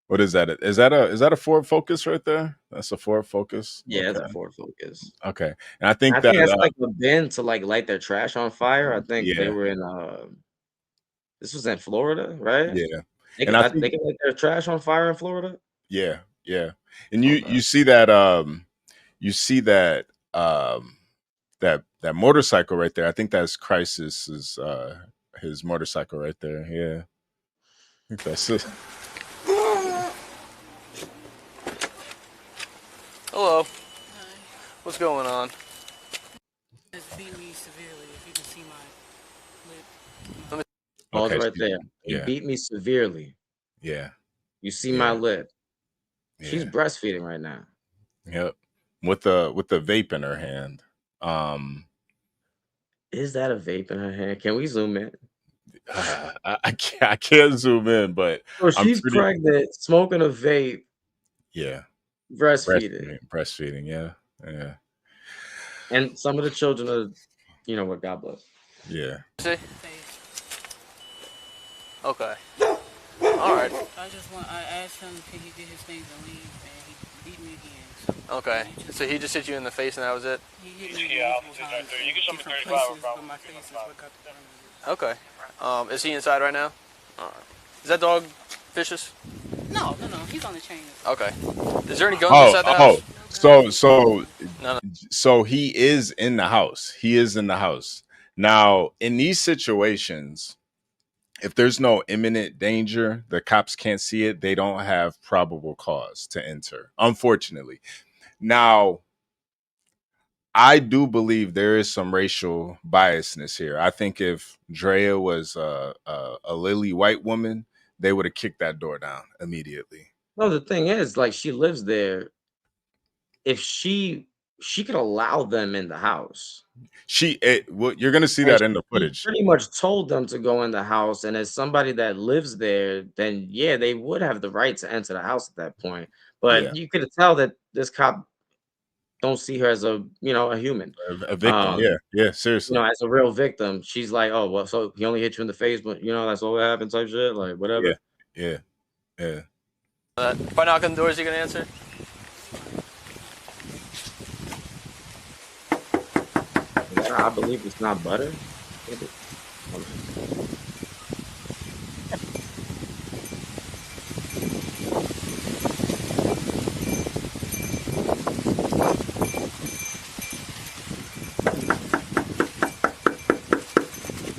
What is that? Is that a Ford Focus right there? That's a Ford Focus. Yeah, it's a Ford Focus. Okay, and I think that's like a bin to like light their trash on fire. I think Yeah. they were in. This was in Florida, right? Yeah, They and can light their trash on fire in Florida. yeah, and you see that that motorcycle right there. I think that's Crisis's his motorcycle right there. Yeah, I think that's it. Hello. Hi. What's going on? It's beat me severely. If you can see my lip. Okay, right there. He Yeah. beat me severely. Yeah. You see my lip. She's Yeah. breastfeeding right now. Yep. With the vape in her hand. Is that a vape in her hand? Can we zoom in? I can't zoom in, but So she's pregnant, smoking a vape, yeah. breastfeeding. Yeah. And some of the children are, you know what, God bless. Yeah. See? Okay. All right. I asked him, can he get his things and leave, and he beat me again. So Okay. So he just hit you in the face and that was it? he hit me multiple times in different places, but my face is what got the burn. Okay. Is he inside right now? All right. Is that dog vicious? No, he's on the chain. Okay. Is there any guns inside the house? So he is in the house. He is in the house. Now, in these situations, if there's no imminent danger, the cops can't see it, they don't have probable cause to enter, unfortunately. Now, I do believe there is some racial biasness here. I think if Drea was a lily white woman, they would have kicked that door down immediately. No, the thing is, like, she lives there. If she could allow them in the house. Well, you're gonna see that in the footage. She pretty much told them to go in the house, and as somebody that lives there, then yeah, they would have the right to enter the house at that point. But you could tell that this cop don't see her as a human, a victim. Yeah, seriously. As a real victim. She's like, oh well, so he only hit you in the face, but that's all that happened, type shit, like whatever. Yeah. If I knock on the door, is he gonna answer? I believe it's not butter.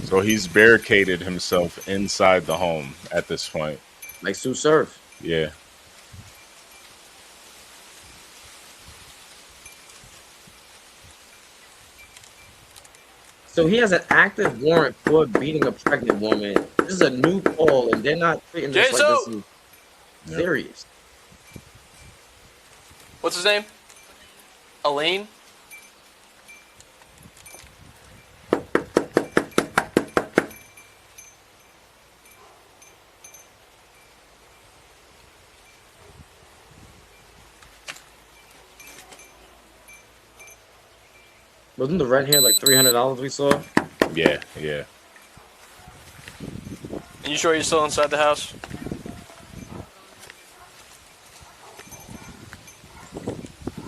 So he's barricaded himself inside the home at this point. Like Sue Surf. Yeah. So he has an active warrant for beating a pregnant woman. This is a new call, and they're not treating this like this is serious. What's his name? Elaine? Wasn't the rent here like $300 we saw? Yeah. And you sure you're still inside the house?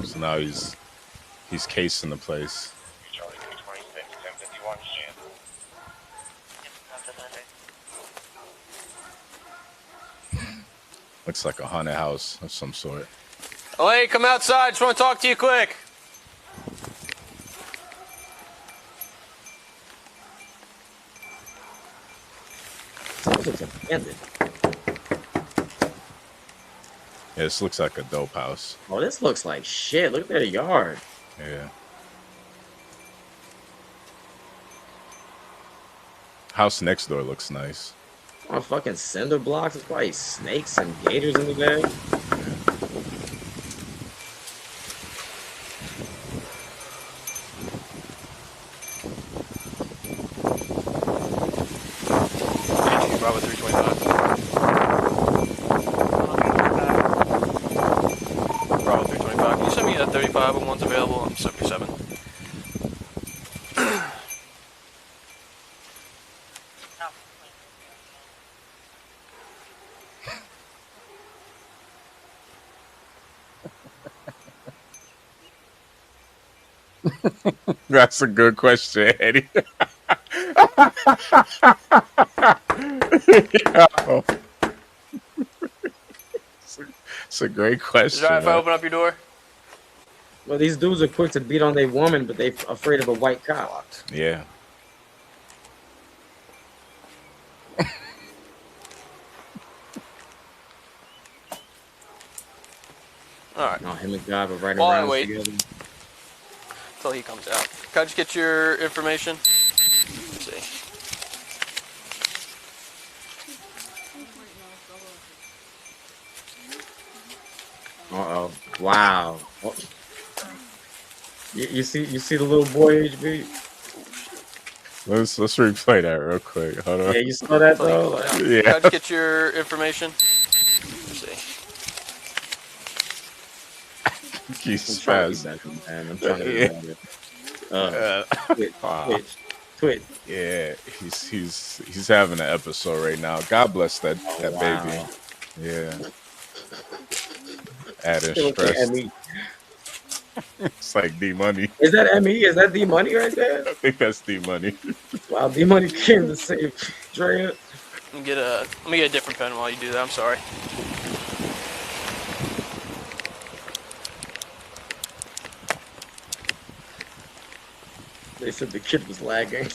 So now he's casing the place. Looks like a haunted house of some sort. Elaine, come outside. Just want to talk to you quick. Yeah, this looks like a dope house. Oh, this looks like shit. Look at their yard. Yeah. House next door looks nice. Oh, fucking cinder blocks. There's probably snakes and gators in the bag. Bravo 325. Bravo 325. Can you send me a 35 when one's available? I'm 77. That's a good question, Eddie. It's a great question. Is it alright if I open up your door? Well, these dudes are quick to beat on their woman, but they're afraid of a white cop. Yeah. Alright. No, him and God were right While I around wait together. until he comes out. Can I just get your information? Let's see. Uh-oh. Wow. Oh. You see the little boy HB? Let's replay that real quick. Hold on. Yeah, you saw that though? Yeah. Can I just get your information? Let's see. He's fast. fast. I'm trying to get Twitch. Yeah, he's having an episode right now. God bless that baby. Yeah. Adding stress. It's like D Money. Is that ME? Is that D Money right there? I think that's D Money. Wow, D Money came to save Drea. Let me get a different pen while you do that. I'm sorry. They said the kid was lagging.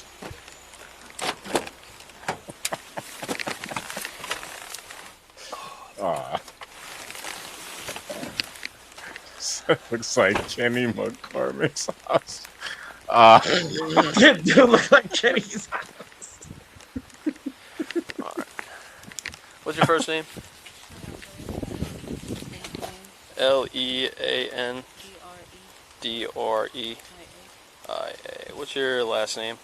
Looks like Kenny McCormick's house. It do look like Kenny's house. All right. What's your first name? Leandre. What's your last name?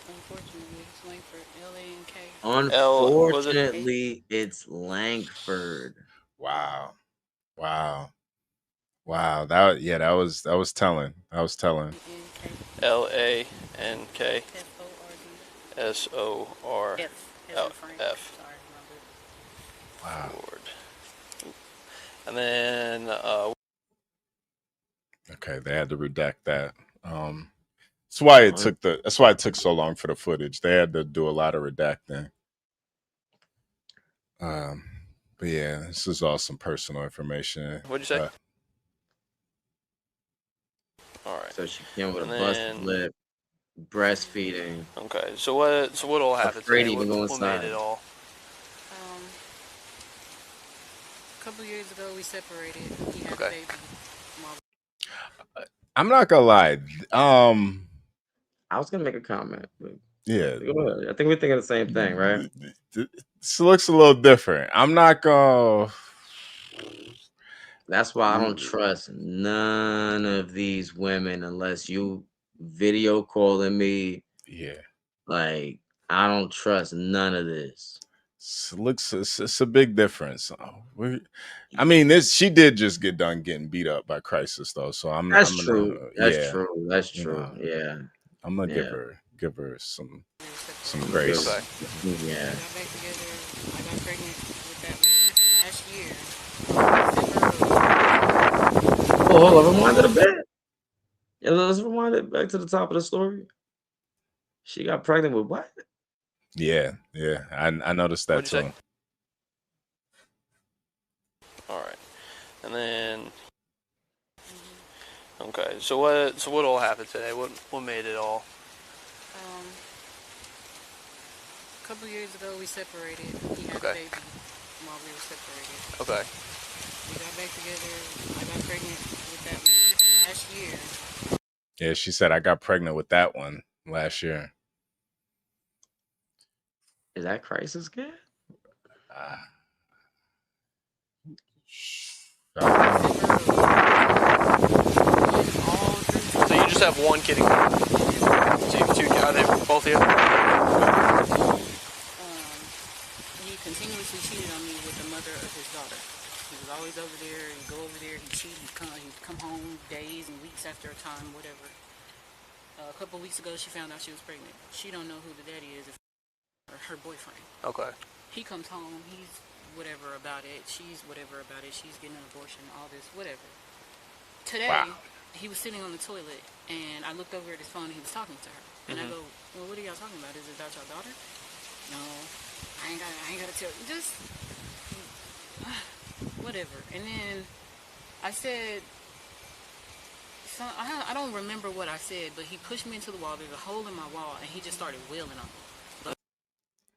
Unfortunately, it's Langford. L-A-N-K. Unfortunately, it's Langford. Wow. That was telling. L-A-N-K. S-O-R. F. Wow. Ford. And then Okay, they had to redact that. That's why it took so long for the footage. They had to do a lot of redacting. But yeah, this is all some personal information. What'd you say? All right. So she came with a busted lip, breastfeeding. Okay. So what all happened today? What made it all? A couple years ago, we separated. He had a baby. I'm not gonna lie. I was gonna make a comment. But yeah. Go ahead. I think we're thinking the same thing, right? This looks a little different. I'm not gonna. That's why I don't trust none of these women unless you video calling me. Yeah. Like, I don't trust none of this. It's a big difference. I mean, she did just get done getting beat up by Crisis though, so That's true. Yeah. Yeah, I'm gonna give her some grace. Yeah. I got pregnant with that last year. Oh, hold on, rewind it a bit. Yeah, let's rewind it back to the top of the story. She got pregnant with what? Yeah. I noticed that too. Say? All right, and then okay. So what all happened today? What made it all? A couple years ago, we separated. He had a baby while we were separated. Okay. We got back together. I got pregnant with that last year. Yeah, she said I got pregnant with that one last year. Is that Crisis kid? So you just have one kid. So you have two. Are they both here? He continuously cheated on me with the mother of his daughter. He was always over there. He'd go over there. He'd cheat. He'd come home days and weeks after a time, whatever. A couple weeks ago, she found out she was pregnant. She don't know who the daddy is, or her boyfriend. Okay. He comes home. He's whatever about it. She's whatever about it. She's getting an abortion. All this, whatever. Today, he was sitting on the toilet, and I looked over at his phone, and he was talking to her. And I go, well, what are y'all talking about? Is it about your daughter? No, I ain't gotta tell you. Just whatever. And then I said, I don't remember what I said, but he pushed me into the wall. There's a hole in my wall, and he just started wailing on me.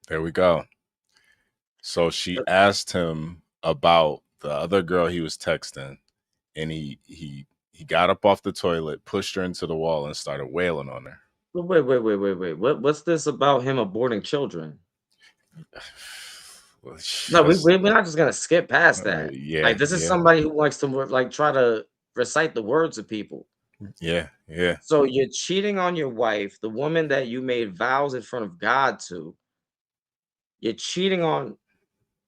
There we go. So she asked him about the other girl he was texting, and he got up off the toilet, pushed her into the wall, and started wailing on her. Wait. What's this about him aborting children? No, we're not just gonna skip past that. Like, this is somebody who likes to like try to recite the words of people. Yeah. So you're cheating on your wife, the woman that you made vows in front of God to. You're cheating on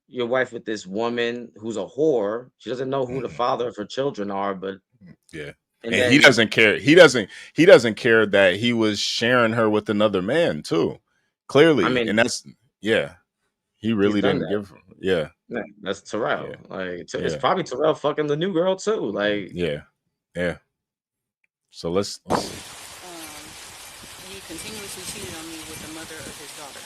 your wife with this woman who's a whore. She doesn't know who the father of her children are, but yeah. And he doesn't care. He doesn't care that he was sharing her with another man too. Clearly. I mean, and that's he really didn't give her. Yeah. That's Terrell. Yeah. Like it's probably Terrell fucking the new girl too. Like yeah. So let's see. He continuously cheated on me with the mother of his daughter.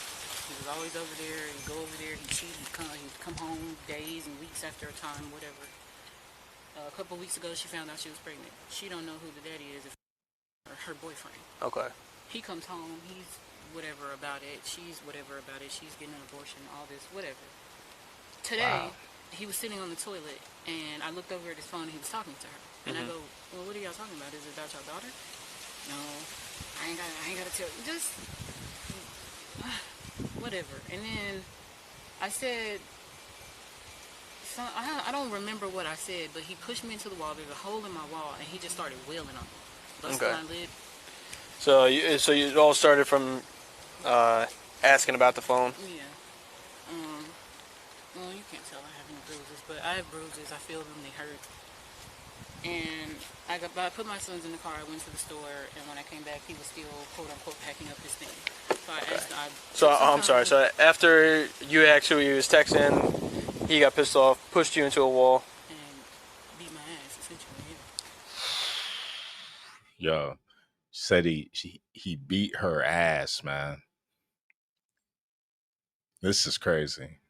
He was always over there. He'd go over there. He'd cheat. He'd come home days and weeks after a time, whatever. A couple weeks ago, she found out she was pregnant. She don't know who the daddy is, or her boyfriend. Okay. he comes home, he's whatever about it, she's whatever about it, she's getting an abortion, all this, whatever. Today, he was sitting on the toilet, and I looked over at his phone, and he was talking to her. And I go, well, what are y'all talking about? Is it about your daughter? No, I ain't gotta tell you. Just, whatever. And then I said, I don't remember what I said, but he pushed me into the wall. There's a hole in my wall, and he just started wailing on me. Busting my lid. So you all started from asking about the phone? Yeah. Well, you can't tell I have any bruises, but I have bruises. I feel them. They hurt. And I put my sons in the car. I went to the store, and when I came back, he was still, quote unquote, packing up his thing. So I asked. I'm sorry. So after you actually was texting, he got pissed off, pushed you into a wall, and beat my ass essentially. Yo, said he beat her ass, man. This is crazy.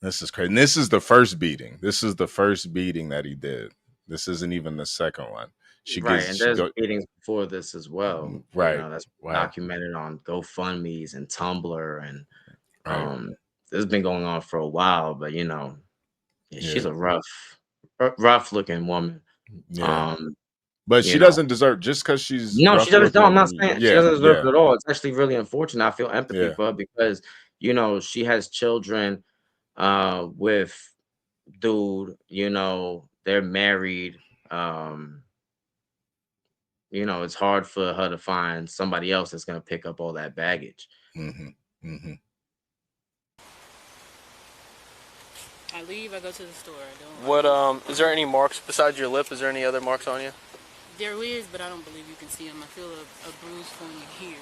This is crazy. And this is the first beating. This is the first beating that he did. This isn't even the second one. And there's beatings before this as well. Right. You know, that's documented on GoFundMe's and Tumblr, and this has been going on for a while. But you know, she's a rough looking woman. Yeah. But she doesn't deserve, just because she's she doesn't. No, I'm not saying she doesn't deserve it at all. It's actually really unfortunate. I feel empathy for her because you know she has children with dude. You know, they're married. You know, it's hard for her to find somebody else that's going to pick up all that baggage. I leave, I go to the store. Is there any marks besides your lip? Is there any other marks on you? There is, but I don't believe you can see them. I feel a bruise forming here.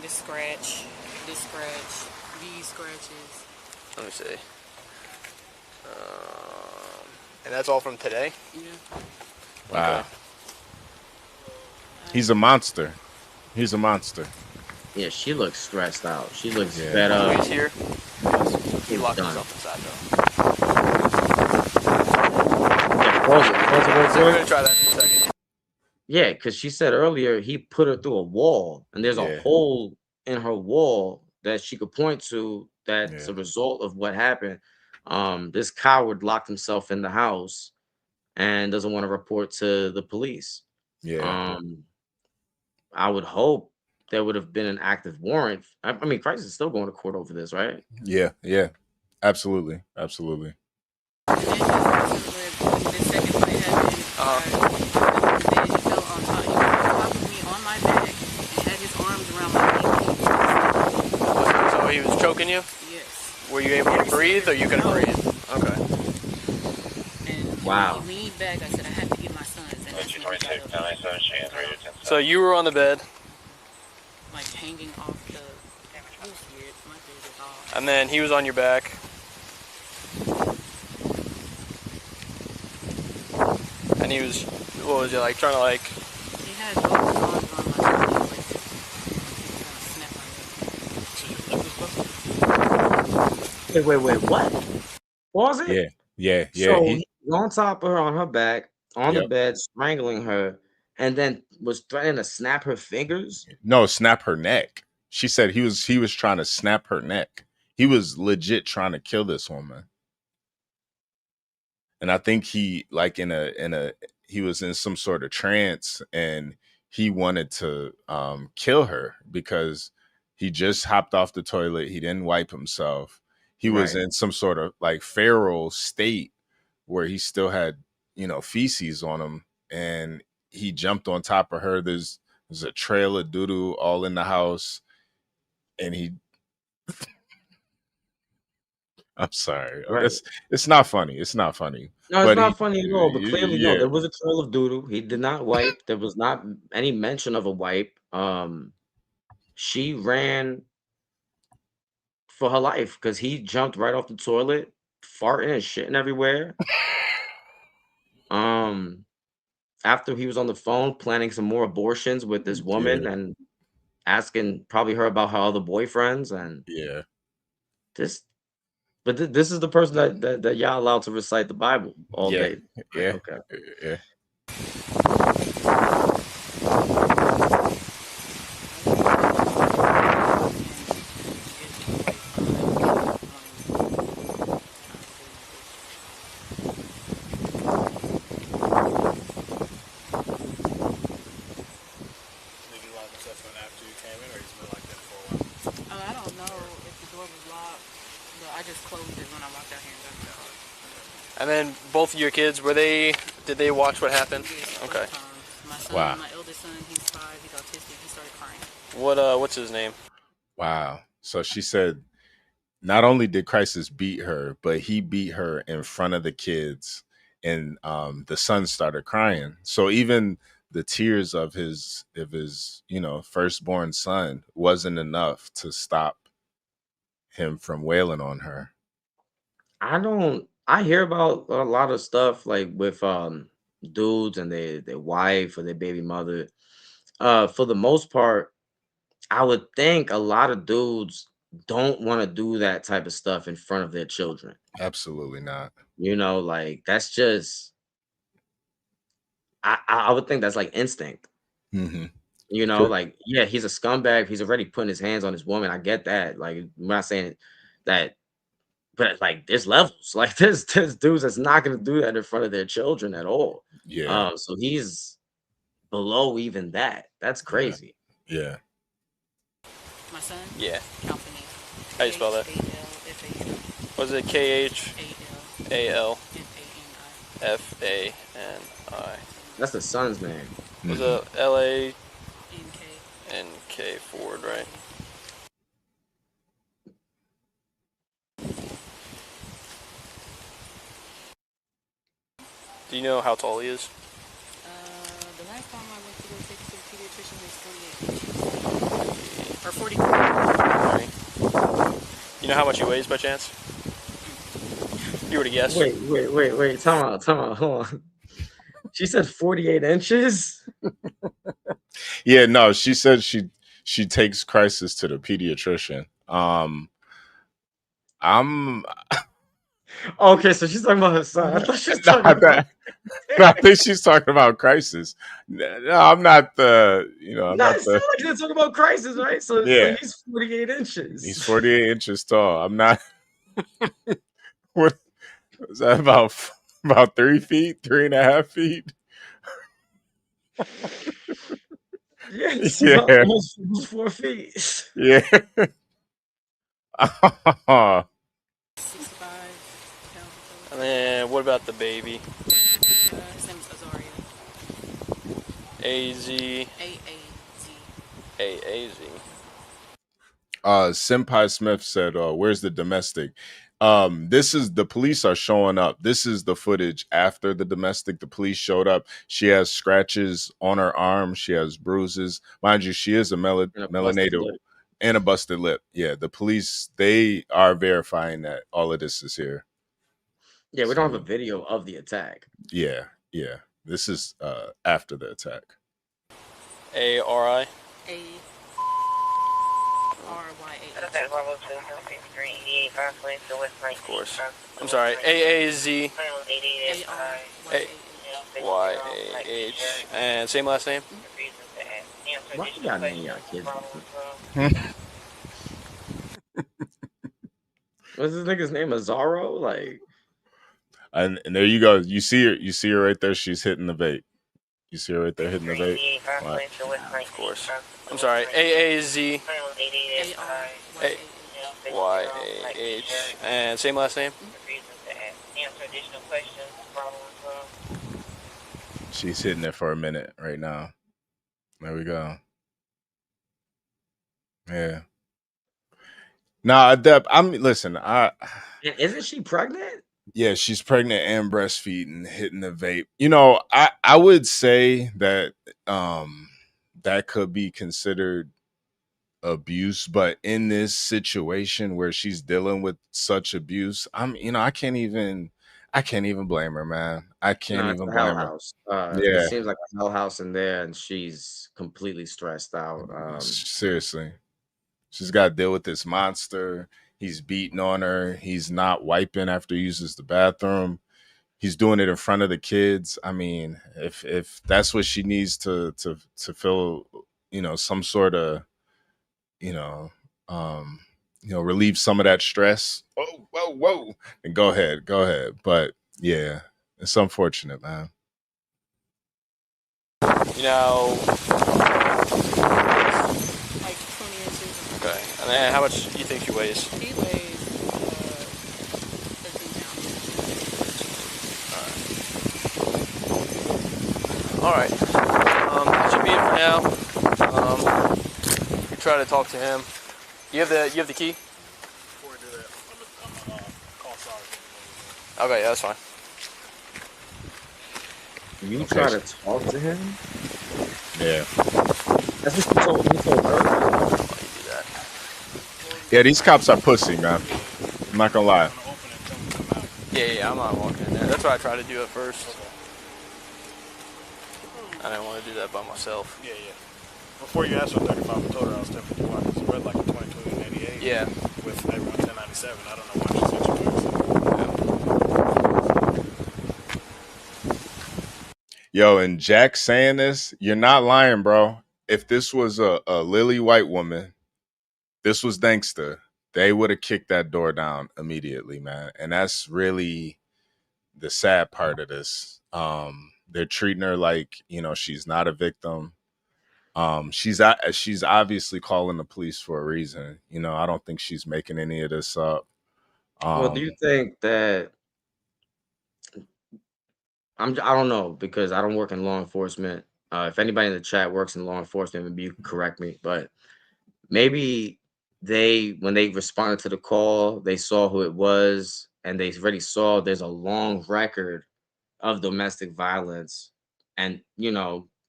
This scratch, these scratches. Let me see. And that's all from today? Yeah. Wow. He's a monster. He's a monster. Yeah, she looks stressed out. She looks fed up. He's here. He locked himself inside though. We're gonna try that in a second. Yeah, because she said earlier he put her through a wall, and there's a hole in her wall that she could point to. That's a result of what happened. This coward locked himself in the house and doesn't want to report to the police. I would hope there would have been an active warrant. I mean, Christ is still going to court over this, right? Yeah, absolutely. The second fight happened, he fell on top. He was on top of me on my back and had his arms around my neck. So he was choking you? Yes. Were you able to breathe, or you couldn't breathe? Okay. And when he leaned back, I said I had to get my sons. And so you were on the bed, like hanging off the. It was weird. My face is off. And then he was on your back. And he was, what was he like, trying to like? He had both his arms on my back, like this. He was Wait, what? Was it? Yeah. So he was on top of her, on her back, on the bed, strangling her, and then was threatening to snap her fingers? No, snap her neck. She said he was trying to snap her neck. He was legit trying to kill this woman. And I think he was in some sort of trance, and he wanted to kill her because he just hopped off the toilet. He didn't wipe himself. He was in some sort of like feral state where he still had, feces on him, and he jumped on top of her. There's a trail of doo-doo all in the house, and he I'm sorry. It's not funny. It's not funny. No, it's not funny at all. But clearly, no, there was a trail of doo-doo. He did not wipe. There was not any mention of a wipe. She ran for her life because he jumped right off the toilet, farting and shitting everywhere. After he was on the phone planning some more abortions with this woman and asking probably her about her other boyfriends and this. But this is the person that y'all allowed to recite the Bible all day. Yeah. Okay. Yeah. locked, but I just closed it when I walked out here and got in the car. And then both of your kids, did they watch what happened? Yes, Okay. both times. My son, Wow. my eldest son, he's 5. He's autistic. He started crying. What's his name? Wow. So she said not only did Crisis beat her, but he beat her in front of the kids, and the son started crying. So even the tears of his firstborn son wasn't enough to stop him from wailing on her. I hear about a lot of stuff like with dudes and their wife or their baby mother. For the most part, I would think a lot of dudes don't want to do that type of stuff in front of their children. Absolutely not. Like that's just I would think that's like instinct. Mm-hmm. Like, yeah, he's a scumbag. He's already putting his hands on his woman. I get that. Like, I'm not saying that, but like, there's levels. Like, there's dudes that's not gonna do that in front of their children at all. Yeah. So he's below even that. That's crazy. Yeah. My son? Yeah. Calvin. How you spell that? KHALFANI. Was it KHALFANI? That's the son's name. Was it LANK Ford, right? Do you know how tall he is? The last time I went to go take him to the pediatrician, he was 48 inches. Or 44. You know how much he weighs by chance? If you were to guess. Wait. Time out. Hold on. She said 48 inches? Yeah, no, she said she takes Crisis to the pediatrician. Okay, so she's talking about her son. I thought she was talking about I think she's talking about Crisis. No, I'm not the, I'm no, not it sounds like they're talking about Crisis, right? So Yeah. he's 48 inches. He's 48 inches tall. I'm not. What is that, about 3 feet, 3.5 feet? Yeah, it's Yeah. about almost 4 feet. Yeah. 65 pounds. And then what about the baby? His name is Azaria. AZ. AAZ. Senpai Smith said, where's the domestic? This is the police are showing up. This is the footage after the domestic. The police showed up. She has scratches on her arm. She has bruises. Mind you, she is a melanated and a busted lip. Yeah, the police, they are verifying that all of this is here. Yeah, we don't have a video of the attack. Yeah. This is after the attack. ARI. Of course. I'm sorry. AAZ. YAH. And same last name? Why you got name y'all kids? What's this nigga's name? Azaro? Like, and there you go. You see her right there. She's hitting the vape. You see her right there hitting the vape. Right. Of course. I'm sorry. AAZ. YAH. And same last name? She's hitting it for a minute right now. There we go. Yeah. Nah, listen, isn't she pregnant? Yeah, she's pregnant and breastfeeding, hitting the vape. I would say that that could be considered abuse, but in this situation where she's dealing with such abuse, I can't even blame her, man. I can't even blame her. Yeah, it seems like a hell house in there, and she's completely stressed out. Seriously, she's got to deal with this monster. He's beating on her. He's not wiping after he uses the bathroom. He's doing it in front of the kids. I mean, if that's what she needs to feel, some sort of, relieve some of that stress. Whoa. And go ahead. But yeah, it's unfortunate, man. Like 20 inches. Okay. And Man, how much do you think she weighs? He weighs 13 pounds. All right. That should be it for now. You try to talk to him. You have the key? Before we do that, I'm gonna call Sergeant. Okay, yeah, that's fine. You try to talk to him? Yeah. That's what you told her. Why you do that? Yeah, these cops are pussy, man. I'm not gonna lie. Yeah, I'm not walking in there. That's why I tried to do it first. I didn't want to do that by myself. Yeah. Before you asked for 35, I told her I was 1051 because it read like a 2288. Yeah. With everyone 1097. I don't know why she said she was. Yo, and Jack saying this, you're not lying, bro. If this was a lily white woman, this was Dankster, they would have kicked that door down immediately, man. And that's really the sad part of this. They're treating her like, she's not a victim. She's obviously calling the police for a reason. I don't think she's making any of this up. Well, do you think that I don't know, because I don't work in law enforcement. If anybody in the chat works in law enforcement, maybe you can correct me. But maybe when they responded to the call, they saw who it was, and they already saw there's a long record of domestic violence, and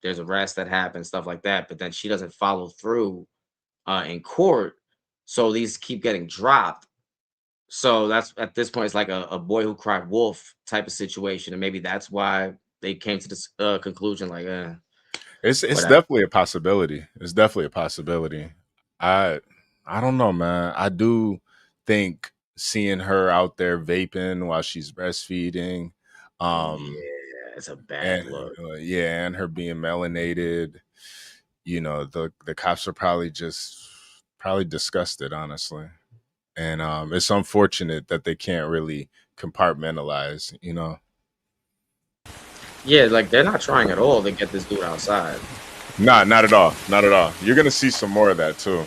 there's arrests that happen, stuff like that. But then she doesn't follow through in court, so these keep getting dropped. So that's, at this point, it's like a boy who cried wolf type of situation, and maybe that's why they came to this conclusion. Like, it's definitely a possibility. It's definitely a possibility. I don't know, man. I do think seeing her out there vaping while she's breastfeeding, yeah, it's a bad look. Yeah, and her being melanated, the cops are probably disgusted, honestly. And it's unfortunate that they can't really compartmentalize, Yeah, like they're not trying at all to get this dude outside. Nah, not at all. Not at all. You're going to see some more of that, too.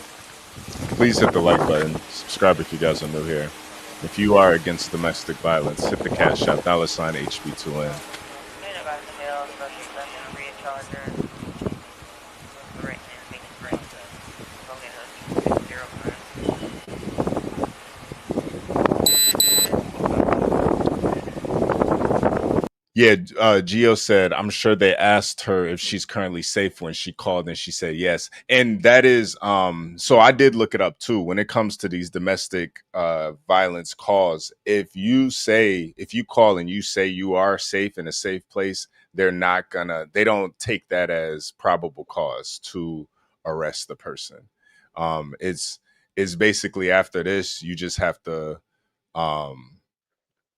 Please hit the like button. Subscribe if you guys are new here. If you are against domestic violence, hit the Cash App, $HB2N. Yeah, Gio said, I'm sure they asked her if she's currently safe when she called, and she said yes. And that is, so I did look it up too. When it comes to these domestic violence calls, if you call and you say you are safe in a safe place, they don't take that as probable cause to arrest the person. It's basically, after this, you just have to,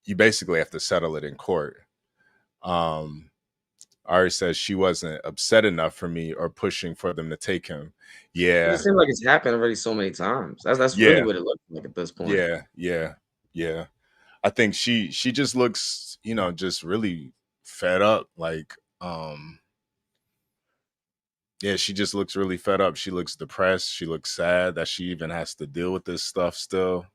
you basically have to settle it in court. Ari says she wasn't upset enough for me or pushing for them to take him. Yeah, it seems like it's happened already so many times. That's really what it looks like at this point. Yeah. I think she just looks, just really fed up. Like, yeah, she just looks really fed up. She looks depressed. She looks sad that she even has to deal with this stuff still.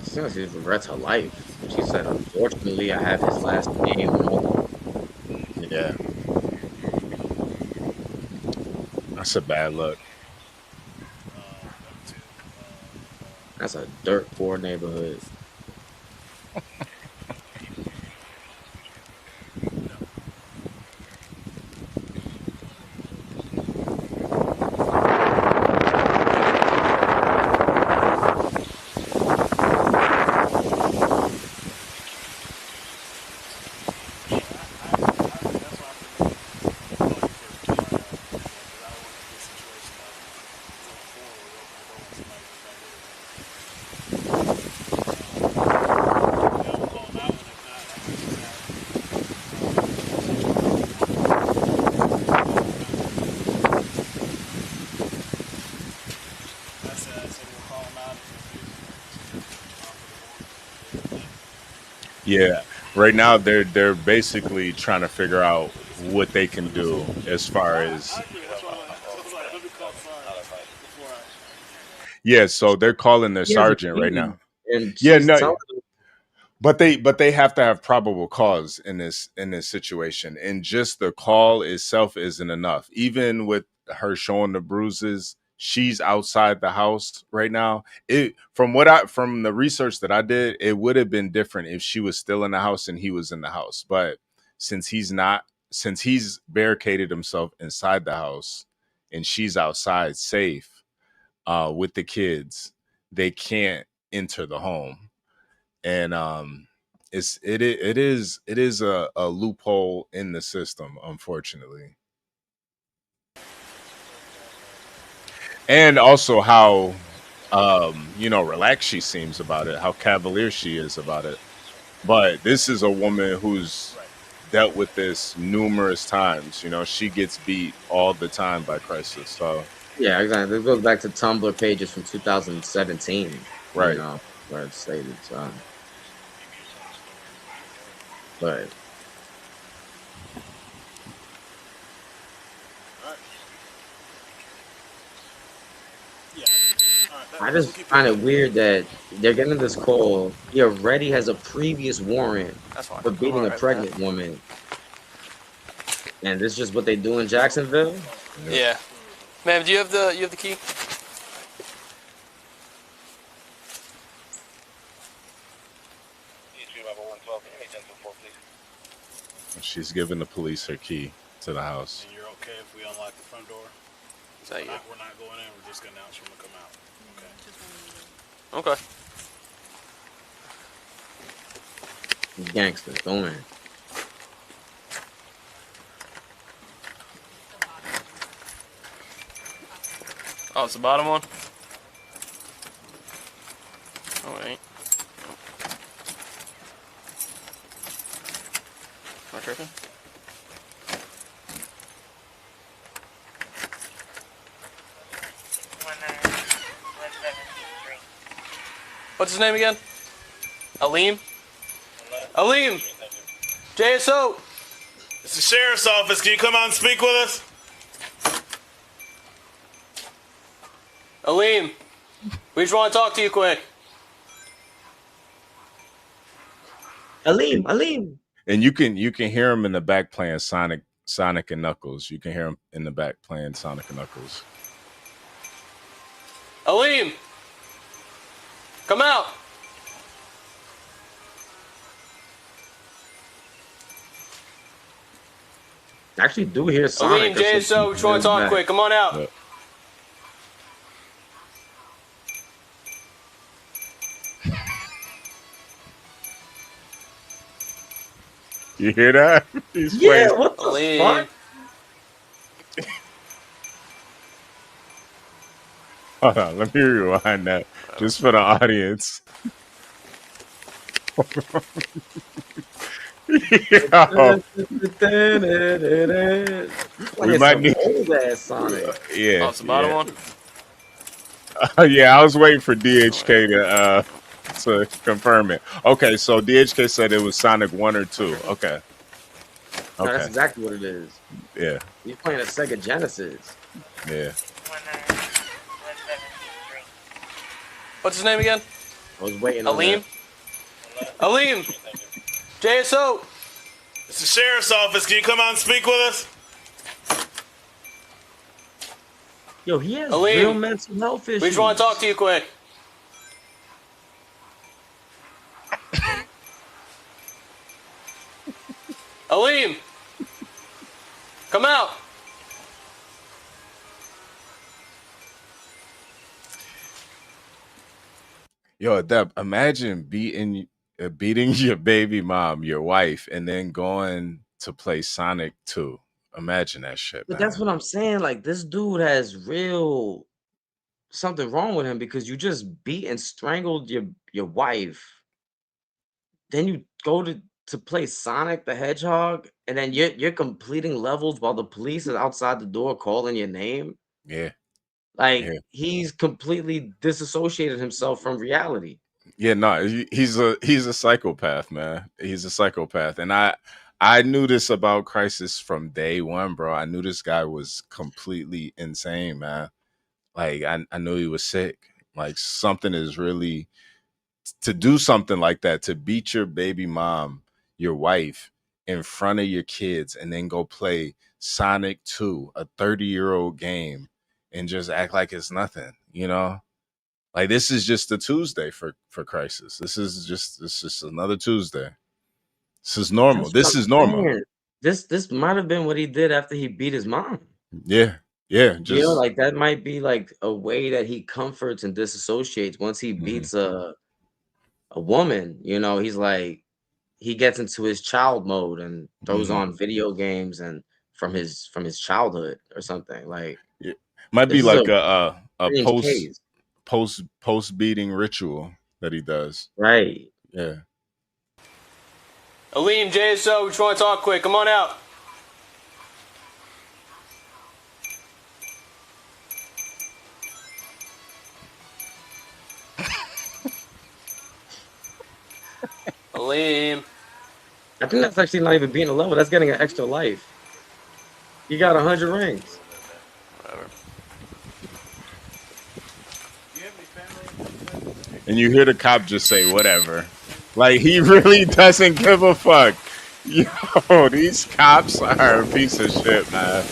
Seems like she regrets her life. She said, unfortunately, I have his last name. Yeah. That's a bad look. That's a dirt poor neighborhood. Yeah, right now they're basically trying to figure out what they can do as far as yeah. So they're calling their He has a sergeant right key, now. and Yeah, she's no, telling him. but they have to have probable cause in this situation, and just the call itself isn't enough. Even with her showing the bruises, she's outside the house right now. It from the research that I did, it would have been different if she was still in the house and he was in the house. But since he's not, since he's barricaded himself inside the house and she's outside safe with the kids, they can't enter the home, and it is a loophole in the system, unfortunately. And also how relaxed she seems about it, how cavalier she is about it. But this is a woman who's dealt with this numerous times. She gets beat all the time by crisis. So Yeah, exactly. This goes back to Tumblr pages from 2017. right. Where it stated. But I just find it weird that they're getting this call. He already has a previous warrant for beating a pregnant woman, and this is just what they do in Jacksonville. Yeah, ma'am. Do you have the key? She's giving the police her key to the house. And you're okay if we unlock the front door? Is that you? We're not going in. We're just gonna announce you when we come out. Okay. Okay. Gangster, go in. Oh, it's the bottom one? Oh, wait. Am I tripping? What's his name again? Aleem? Aleem! JSO! It's the sheriff's office. Can you come out and speak with us? Aleem! We just want to talk to you quick. Aleem! And you can hear him in the back playing Sonic and Knuckles. You can hear him in the back playing Sonic and Knuckles. Aleem! Come out! I actually do hear Sonic. Aleem, JSO, we just want to talk quick. Come on out. Yeah. You hear that? He's Yeah, playing. what the fuck? Hold on, let me rewind that just for the audience. Yo, we might need old ass Sonic. yeah. Oh, it's the bottom one? Yeah, I was waiting for DHK to confirm it. Okay, so DHK said it was Sonic 1 or 2. Okay. No, that's Okay. exactly what it is. Yeah. He's playing a Sega Genesis. Yeah. What's his name again? I was waiting on Aleem? Aleem! JSO! It's the sheriff's office. Can you come out and speak with us? Yo, he has Aleem, real mental health issues. we just want to talk to you quick. Aleem! Come out! Yo, Deb, imagine beating your baby mom, your wife, and then going to play Sonic 2. Imagine that shit, But man. that's what I'm saying. Like, this dude has real something wrong with him because you just beat and strangled your wife. Then you go to play Sonic the Hedgehog, and then you're completing levels while the police is outside the door calling your name. Yeah. Like, Yeah. he's completely disassociated himself from reality. Yeah, no, he's a psychopath, man. He's a psychopath, and I knew this about Crisis from day one, bro. I knew this guy was completely insane, man. Like I knew he was sick. Like something is really to do something like that, to beat your baby mom, your wife, in front of your kids, and then go play Sonic 2, a 30-year-old game, and just act like it's nothing, you know? Like this is just a Tuesday for Crisis. This is just another Tuesday. This is normal. This is normal. This might have been what he did after he beat his mom. Yeah. Just, you know, like that might be like a way that he comforts and disassociates once he beats a woman. You know, he's like he gets into his child mode and throws on video games and from his childhood or something. Like might be like a strange post beating ritual that he does. Right. Yeah. Aleem, JSO, we just want to talk quick. Come on out. Aleem. I think that's actually not even being a level. That's getting an extra life. You got 100 rings. Whatever. And you hear the cop just say, whatever. Like, he really doesn't give a fuck. Yo, these cops are a piece of shit, man.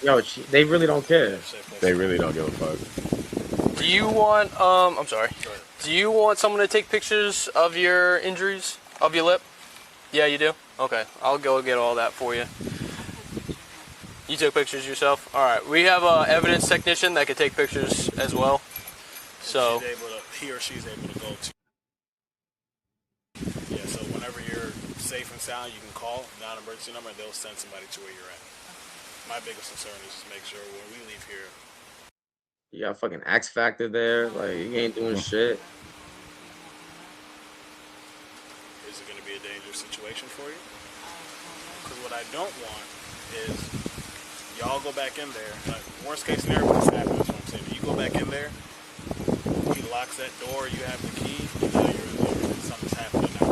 Yo, they really don't care. They really don't give a fuck. Do you want, I'm sorry. Do you want someone to take pictures of your injuries? Of your lip? Yeah, you do? Okay, I'll go get all that for you. You took pictures yourself? Alright, we have an evidence technician that could take pictures as well. So He or she's able to go to. Yeah, so whenever you're safe and sound, you can call non-emergency number and they'll send somebody to where you're at. My biggest concern is just make sure when we leave here. You got fucking X Factor there. Like, you ain't doing shit. Is it going to be a dangerous situation for you? Because what I don't want is y'all go back in there. Like, worst case scenario, what's happening? That's what I'm saying. You go back in there, he locks that door, you have the key, now you're in there, and something's happening now.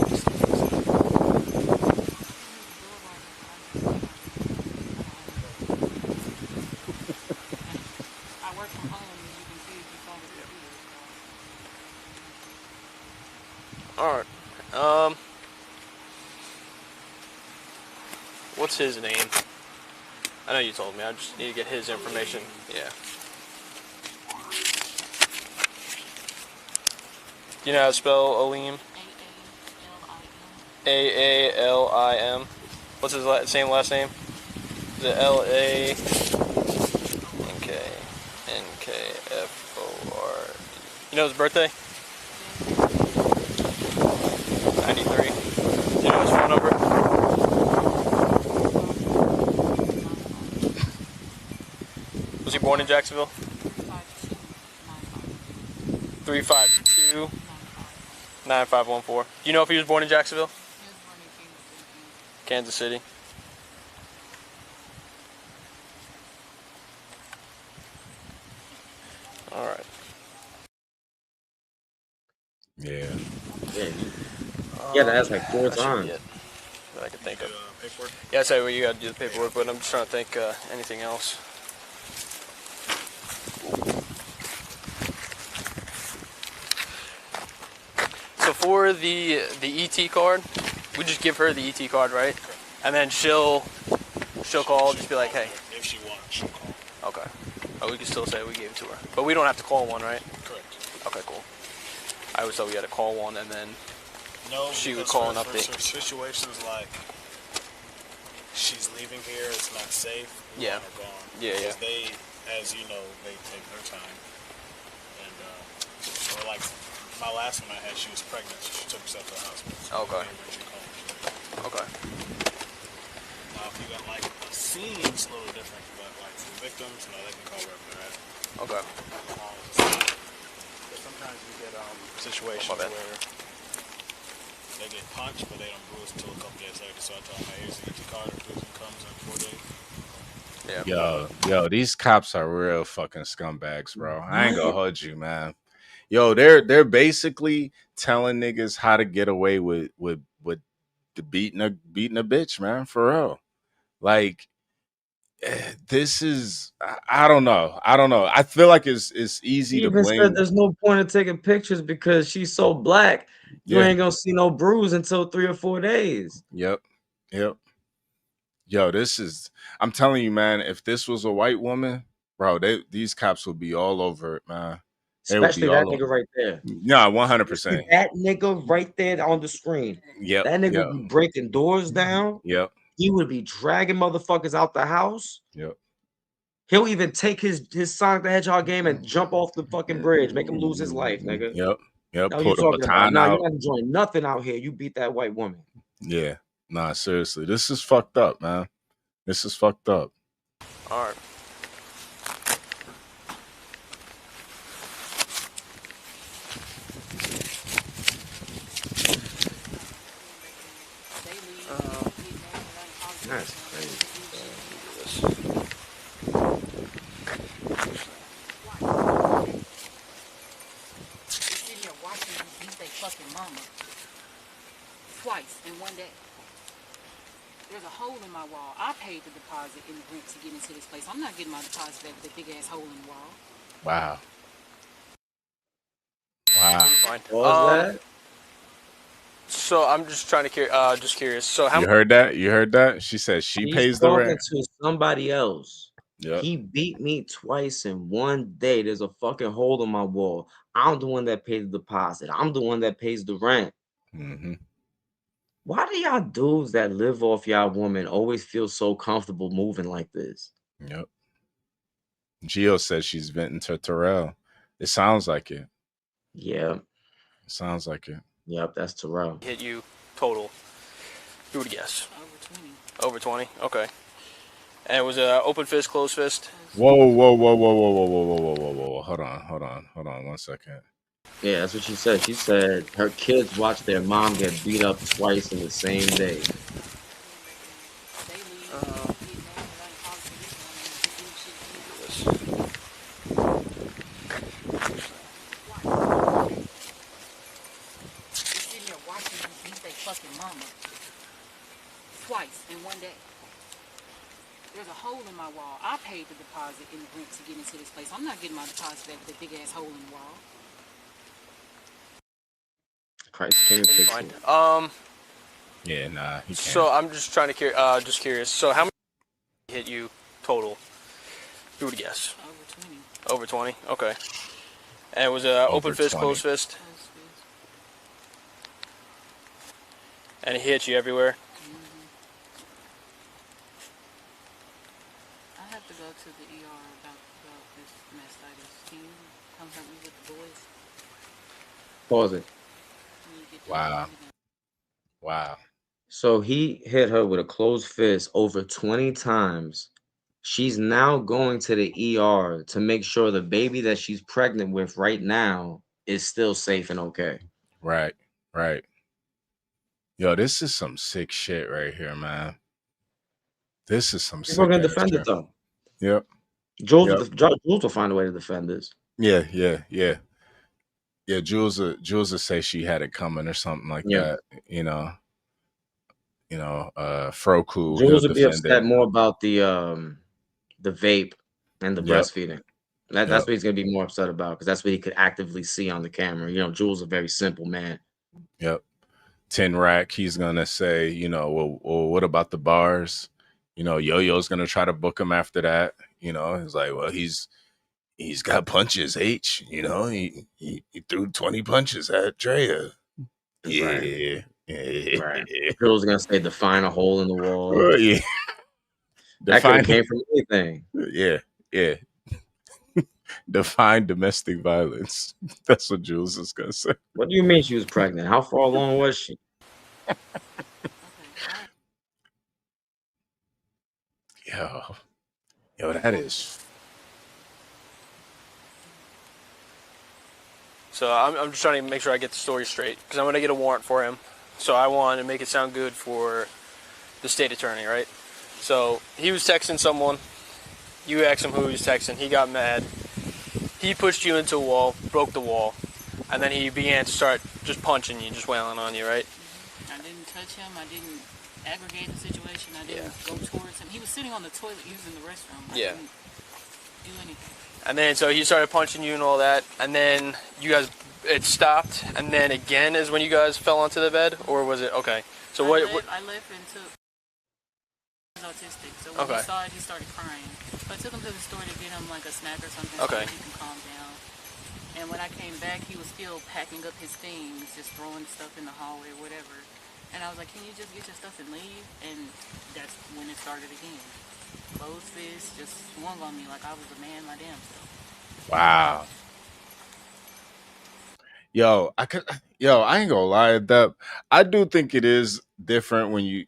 Alright. What's his name? I know you told me. I just need to get his information. Yeah. Do you know how to spell Aleem? A-A-L-I-M. What's his same last name? Is it L-A-N-K-N-K-F-O-R? You know his birthday? 93. Do you know his phone number? Was he born in Jacksonville? 352-9514. Do you know if he was born in Jacksonville? Kansas City. All right. Yeah. Yeah, that's like 4 times. That I can think of. Paperwork? Yeah, I say well, you got to do the paperwork, but I'm just trying to think anything else. So for the ET card, we just give her the ET card, right? And then she'll call, just be like, hey. If she wants, she'll call. Okay. Oh, we can still say we gave it to her, but we don't have to call one, right? Correct. Okay, cool. I always thought we had to call one, and then she would because call an for update. Situations like she's leaving here, it's not safe. Yeah. Or gone. Yeah. Because they, as you know, they take their time. And or like my last one I had, she was pregnant, so she took herself to the hospital. So Okay. Okay. Now, if you got like a scene, it's a little different, but like for victims, no, they can call wherever they're at. Okay. But sometimes you get situations where they get punched, but they don't bruise until a couple days later. So I tell them, hey, here's the ET card. If bruising comes in 4 days. Yeah. Yo, these cops are real fucking scumbags, bro. I ain't gonna hold you, man. Yo, they're basically telling niggas how to get away with the beating a bitch, man, for real. Like this is I don't know. I feel like it's easy He to even said blame. there's no point in taking pictures because she's so black. You Yeah. ain't gonna see no bruise until 3 or 4 days. Yep. Yo, I'm telling you, man, if this was a white woman, bro, these cops would be all over it, man. They would be Especially that all nigga over. right there. Yeah, See 100%. that nigga right there on the screen. Yep. That nigga Yep. would be breaking doors down. Yep. He would be dragging motherfuckers out the house. Yep. He'll even take his Sonic the Hedgehog game and jump off the fucking bridge, make him lose his life, nigga. Yep. Now you Pull the talking about? baton Nah, out. you're not enjoying nothing out here. You beat that white woman. Yeah. Nah, seriously. This is fucked up, man. This is fucked up. All right. That's crazy. Sitting here watching them beat their fucking mama twice in one day. There's a hole in my wall. I paid the deposit in the rent to get into this place. I'm not getting my deposit back with that big ass hole in the wall. Wow. Fine. What was that? So I'm just trying to just curious. So how You heard that? You heard that? She said she pays the talking rent. to somebody else. Yep. He beat me twice in one day. There's a fucking hole in my wall. I'm the one that pays the deposit. I'm the one that pays the rent. Mm-hmm. Why do y'all dudes that live off y'all woman always feel so comfortable moving like this? Yep. Gio says she's venting to Terrell. It sounds like it. Yeah. It sounds like it. Yep, that's Terrell. hit you total? You would guess. Over 20. Over 20. Okay. And it was a open fist, closed fist. Whoa. Hold on 1 second. Yeah, that's what she said. She said her kids watched their mom get beat up twice in the same day. Sitting here watching them beat their fucking mama twice in one day. There's a hole in my wall. I paid the deposit in the rent to get into this place. I'm not getting my deposit back with that big ass hole in the wall. Christ, can you fix Fine. it? Yeah, nah, he can't. So I'm just trying to just curious. So how many hit you total? You would guess. Over 20. Over 20. Okay. And it was a open fist, 20. closed fist. And he hit you everywhere. I have to go to the ER about this mastitis. Can you come help me with the boys? Pause it. When you get to Wow. Wow. So he hit her with a closed fist over 20 times. She's now going to the ER to make sure the baby that she's pregnant with right now is still safe and okay. Right. Yo, this is some sick shit right here, man. This is some sick We're gonna ass defend shit. it though. Yep. Jules will find a way to defend this. Yeah. Jules will say she had it coming or something like that. You know, Froku. Jules would be upset more about the vape and the breastfeeding. That's what he's gonna be more upset about because that's what he could actively see on the camera. You know, Jules is a very simple man. Yep. 10 Rack, he's gonna say, well, what about the bars? Yo-Yo's gonna try to book him after that. He's like, well, he's got punches, H. He threw 20 punches at Drea. Yeah. Right. Jules gonna say define a hole in the wall. Yeah. That could have came from anything. Yeah. Define domestic violence. That's what Jules is gonna say. What do you mean she was pregnant? How far along was she? Yo, that is. So I'm just trying to make sure I get the story straight because I'm going to get a warrant for him. So I want to make it sound good for the state attorney, right? So he was texting someone You asked him who he was texting. He got mad. He pushed you into a wall, broke the wall, and then he began to start just punching you, just wailing on you, right? I didn't touch him. I didn't aggravate the situation. I didn't go towards him. He was sitting on the toilet using the restroom. I didn't do anything. And then so he started punching you and all that, and then you guys, it stopped, and then again is when you guys fell onto the bed, or was it okay? So I what? left and took. He's autistic, so when he saw it, he started crying. So I took him to the store to get him like a snack or something so that he can calm down. And when I came back, he was still packing up his things, just throwing stuff in the hallway or whatever. And I was like, can you just get your stuff and leave? And that's when it started again. Closed fist, just swung on me like I was a man my damn self. Wow. Yo, I ain't gonna lie, that I do think it is different when you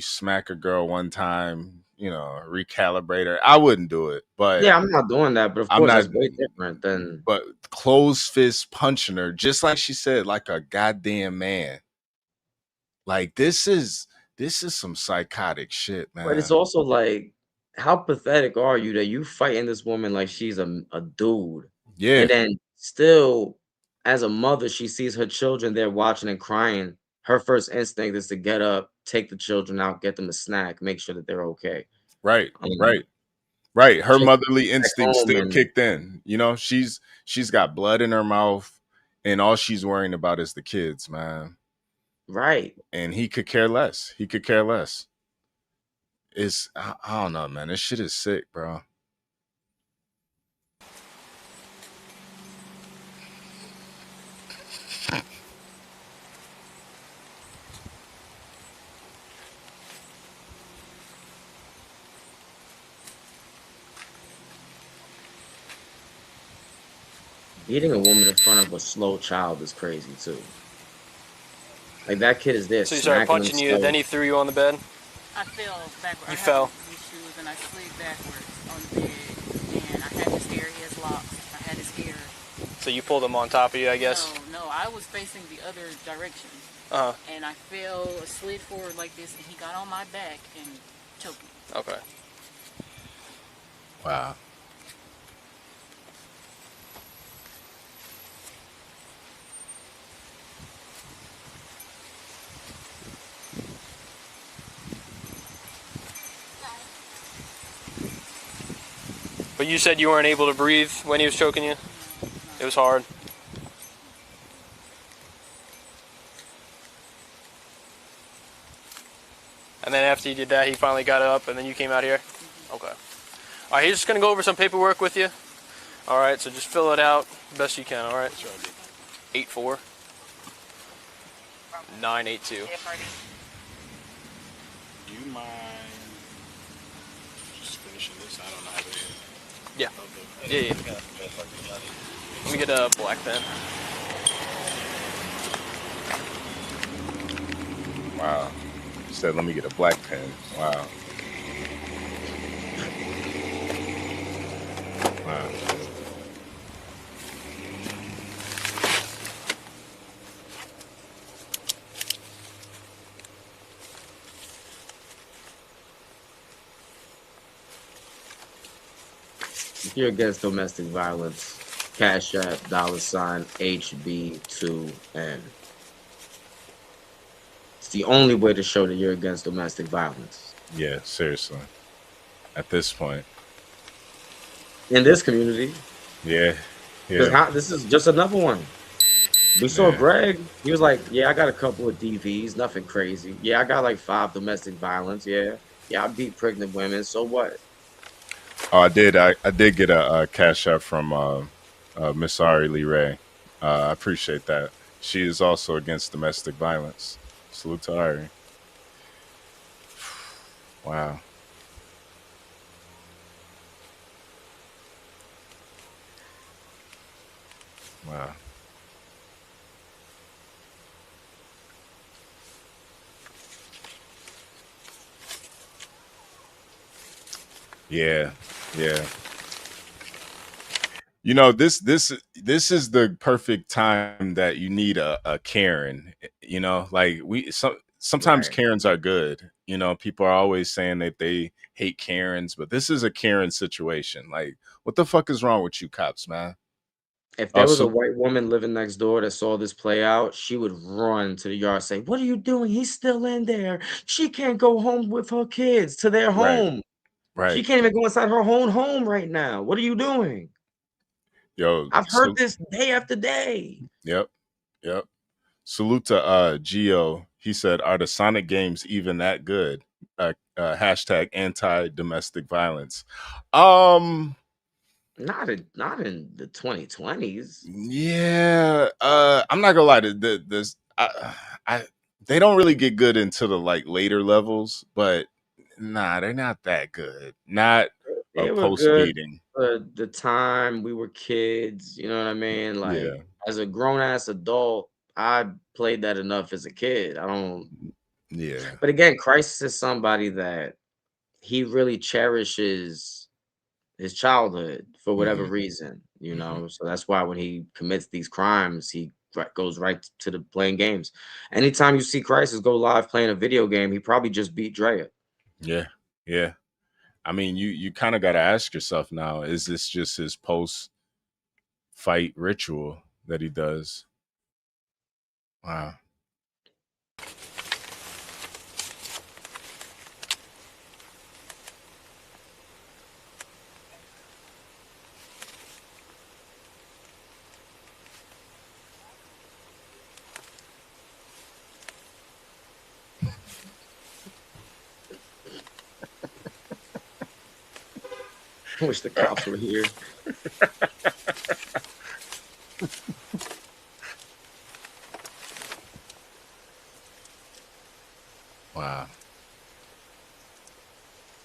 smack a girl one time, recalibrate her. I wouldn't do it, but yeah, I'm not doing that. But of course, that's way different than. But closed fist punching her, just like she said, like a goddamn man. Like this is some psychotic shit, man. But it's also like, how pathetic are you that you fighting this woman like she's a dude? Yeah, and then still. As a mother, she sees her children there watching and crying. Her first instinct is to get up, take the children out, get them a snack, make sure that they're okay. Right. Her motherly instinct still kicked in. She's got blood in her mouth, and all she's worrying about is the kids, man. Right. And he could care less. It's I don't know, man. This shit is sick, bro. Beating a woman in front of a slow child is crazy too. Like that kid is there. So he started punching you, then he threw you on the bed? I fell backwards. You fell? These shoes and I slid backwards on the bed. And I had his hair, he has locks. I had his hair. So you pulled him on top of you, I guess? No, I was facing the other direction. And I fell, slid forward like this, and he got on my back and choked me. Okay. Wow. But you said you weren't able to breathe when he was choking you? It was hard. And then after you did that, he finally got up, and then you came out here? Okay. All right, he's just going to go over some paperwork with you. All right, so just fill it out best you can, all right? 84 982. Do you mind just finishing this? I don't know how to. Yeah. Yeah. Let me get a black pen. Wow. You said, let me get a black pen. Wow. Wow. If you're against domestic violence, Cash App $HB2N. It's the only way to show that you're against domestic violence. Yeah, seriously. At this point. In this community. Yeah. This is just another one. We saw Greg. He was like, yeah, I got a couple of DVs, nothing crazy. Yeah, I got like 5 domestic violence. Yeah, I beat pregnant women. So what? Oh, I did get a Cash App from Miss Ari Lee Ray. I appreciate that. She is also against domestic violence. Salute to Ari. Wow. Wow. Yeah. This is the perfect time that you need a Karen. Like sometimes Right. Karens are good. You know, people are always saying that they hate Karens, but this is a Karen situation. Like, what the fuck is wrong with you cops, man? If there was a Also, white woman living next door that saw this play out, she would run to the yard and say, "What are you doing? He's still in there. She can't go home with her kids to their right, home. She right. can't even go inside her own home right now. What are you doing?" Yo, I've heard so this day after day. yep, yep. Salute to Geo. He said, "Are the Sonic games even that good?" Hashtag anti-domestic violence. Not in the 2020s. Yeah. I'm not gonna lie to this. I they don't really get good into the like later levels, but nah, they're not that good. Not a They were post good beating. for the time we were kids, you know what I mean? Like, Yeah. as a grown-ass adult, I played that enough as a kid. I don't Yeah. But again, Christ is somebody that he really cherishes his childhood for whatever Hmm. reason, Hmm. so that's why when he commits these crimes, he goes right to the playing games. Anytime you see Christ go live playing a video game, he probably just beat Drea. Yeah. Yeah. I mean, you kind of got to ask yourself now: is this just his post fight ritual that he does? Wow. I wish the cops were here. Wow.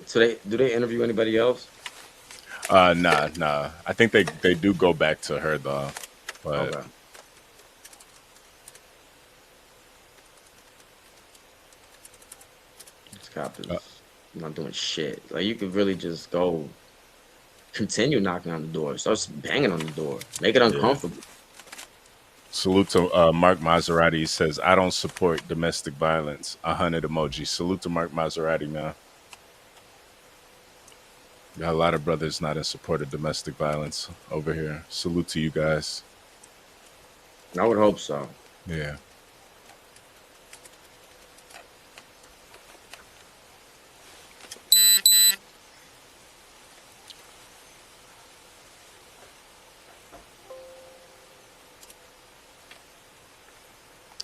So do they interview anybody else? Nah. I think they do go back to her though, but Okay. This cop is uh, not doing shit. Like, you could really just go continue knocking on the door. Start banging on the door. Make it yeah. uncomfortable. Salute to Mark Maserati. He says, "I don't support domestic violence." 100 emoji. Salute to Mark Maserati, man. Got a lot of brothers not in support of domestic violence over here. Salute to you guys. I would hope so. Yeah.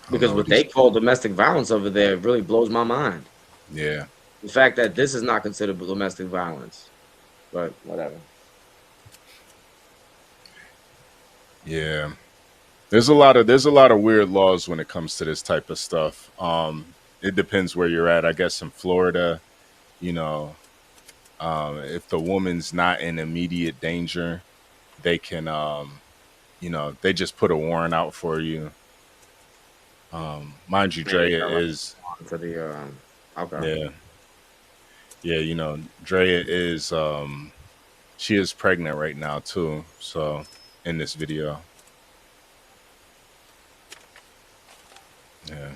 I don't Because know what what they these. call domestic violence over there really blows my mind. Yeah. The fact that this is not considered domestic violence. But whatever. Yeah. There's a lot of weird laws when it comes to this type of stuff. It depends where you're at. I guess in Florida, you know, if the woman's not in immediate danger, they can, they just put a warrant out for you. Mind you, Man, they Drea got like is, for the okay. yeah, Drea is, she is pregnant right now too. So in this video, yeah.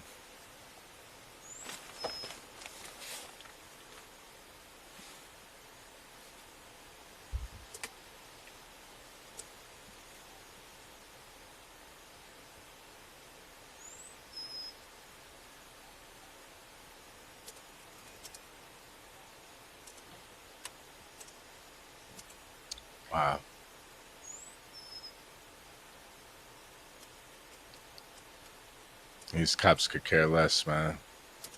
Wow. These cops could care less, man.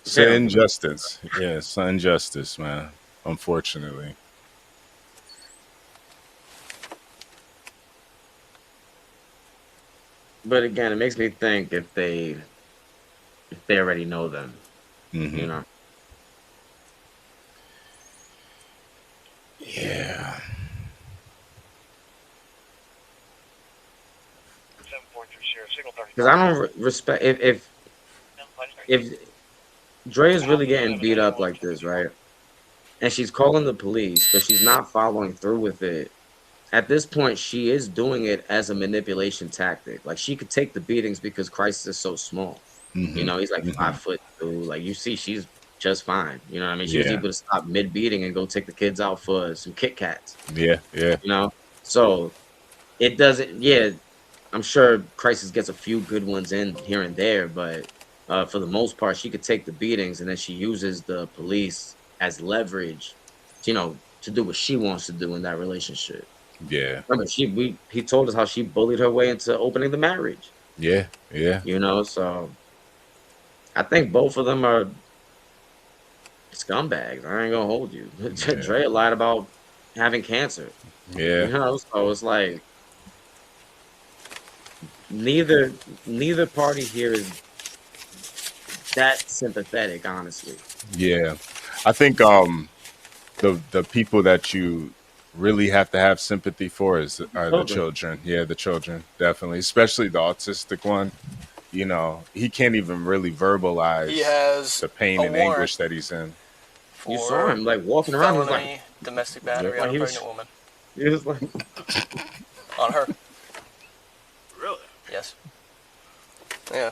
It's an Yeah. injustice. Yeah, it's an injustice, man. Unfortunately. But again, it makes me think if they already know them, Hmm. you know. Yeah. Because I don't respect if Dre is really getting beat up like this, right? And she's calling the police, but she's not following through with it. At this point, she is doing it as a manipulation tactic. Like, she could take the beatings because Christ is so small. You know, he's like 5'2". Like you see, she's just fine. You know what I mean? She was Yeah. able to stop mid beating and go take the kids out for some Kit Kats. Yeah. You know, so it doesn't. Yeah, I'm sure Crisis gets a few good ones in here and there, but for the most part, she could take the beatings, and then she uses the police as leverage, you know, to do what she wants to do in that relationship. Yeah. Remember, he told us how she bullied her way into opening the marriage. Yeah. Yeah. You know, so I think both of them are scumbags. I ain't gonna hold you. Dre lied about having cancer. Yeah. You know, so it's like neither party here is that sympathetic, honestly. Yeah. I think the people that you really have to have sympathy for are the children. Yeah, the children, definitely. Especially the autistic one. You know, he can't even really verbalize He has the pain and anguish that he's in. You saw him like walking around. He was like domestic battery on a pregnant woman. He was like on her. Really? Yes. Yeah.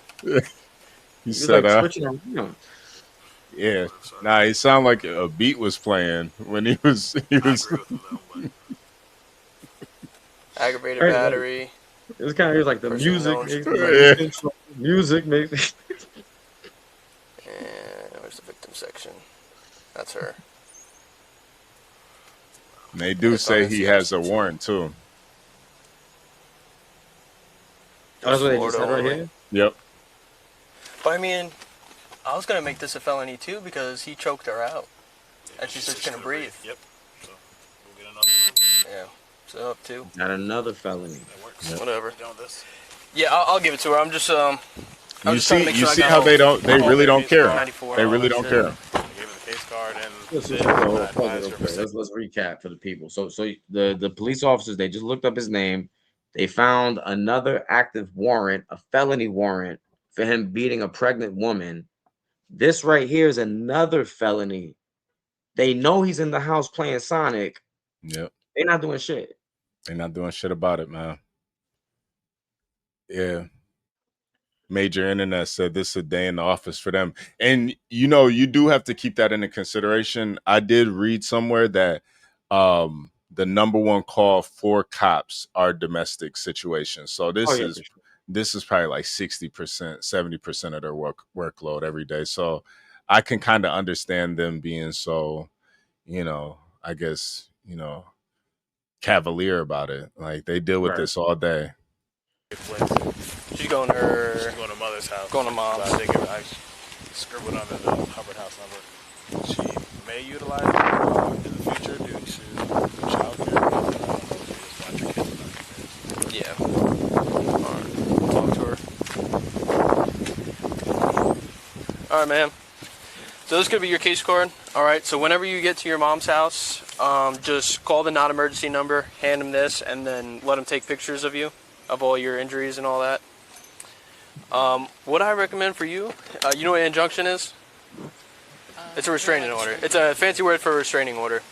He said, like switching around. Yeah. Nah, he sounded like a beat was playing when he was. Aggravated battery. It was kind of like the music. Music makes. And where's the victim section? That's her. And they do say he has a warrant too. Oh, that's what they just said right here? Yep. But I mean, I was gonna make this a felony too because he choked her out, and she said she couldn't breathe. Yep. So we'll get another one. Yeah. So up two. Got another felony. Whatever. Doing this. Yeah, I'll give it to her. I'm just You see how they really don't care. They really don't care. Let's recap for the people. So the police officers, they just looked up his name. They found another active warrant, a felony warrant for him beating a pregnant woman. This right here is another felony. They know he's in the house playing Sonic. Yep. They're not doing shit. They're not doing shit about it, man. Yeah. Major Internet said this is a day in the office for them. And, you know, you do have to keep that into consideration. I did read somewhere that the number one call for cops are domestic situations. So this is probably like 60%, 70% of their workload every day. So I can kind of understand them being so, you know, I guess, you know, cavalier about it. Like they deal with this all day. She's going to mother's house. Going to mom's. I scribbled under the Hubbard house number. She may utilize it in the future due to child care. Yeah. Alright. Talk to her. Alright, man. So this could be your case card. Alright, so whenever you get to your mom's house, just call the non-emergency number, hand them this, and then let them take pictures of you, of all your injuries and all that. What I recommend for you, you know what an injunction is? It's a restraining order. It's a fancy word for a restraining order.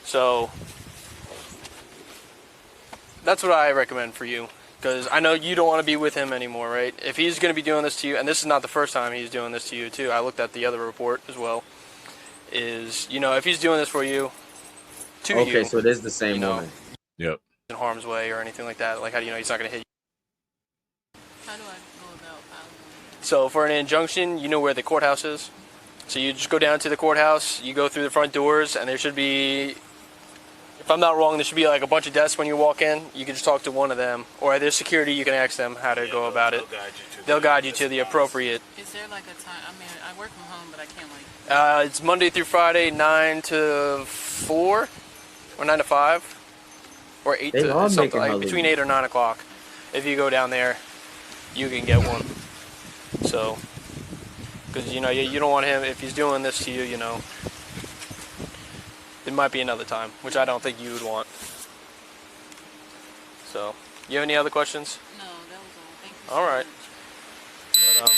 So that's what I recommend for you, because I know you don't want to be with him anymore, right? If he's going to be doing this to you, and this is not the first time he's doing this to you too, I looked at the other report as well, is, you know, if he's doing this for you, to you. Okay, so it is the same woman. Yep. In harm's way or anything like that, like how do you know he's not going to hit you? How do I go about filing? So for an injunction, you know where the courthouse is. So you just go down to the courthouse, you go through the front doors, and there should be, if I'm not wrong, there should be like a bunch of desks when you walk in. You can just talk to one of them, or there's security, you can ask them how to go about it. They'll guide you to the appropriate. Is there like a time? I mean, I work from home, but I can't like. It's Monday through Friday, 9 to 4, or 9 to 5, or 8 They to are something, making like between 8 or 9 o'clock. If you go down there, you can get one. So, because you know you don't want him, if he's doing this to you, you know, it might be another time, which I don't think you would want. So, you have any other questions? No, that was all. Thank you. All right. But,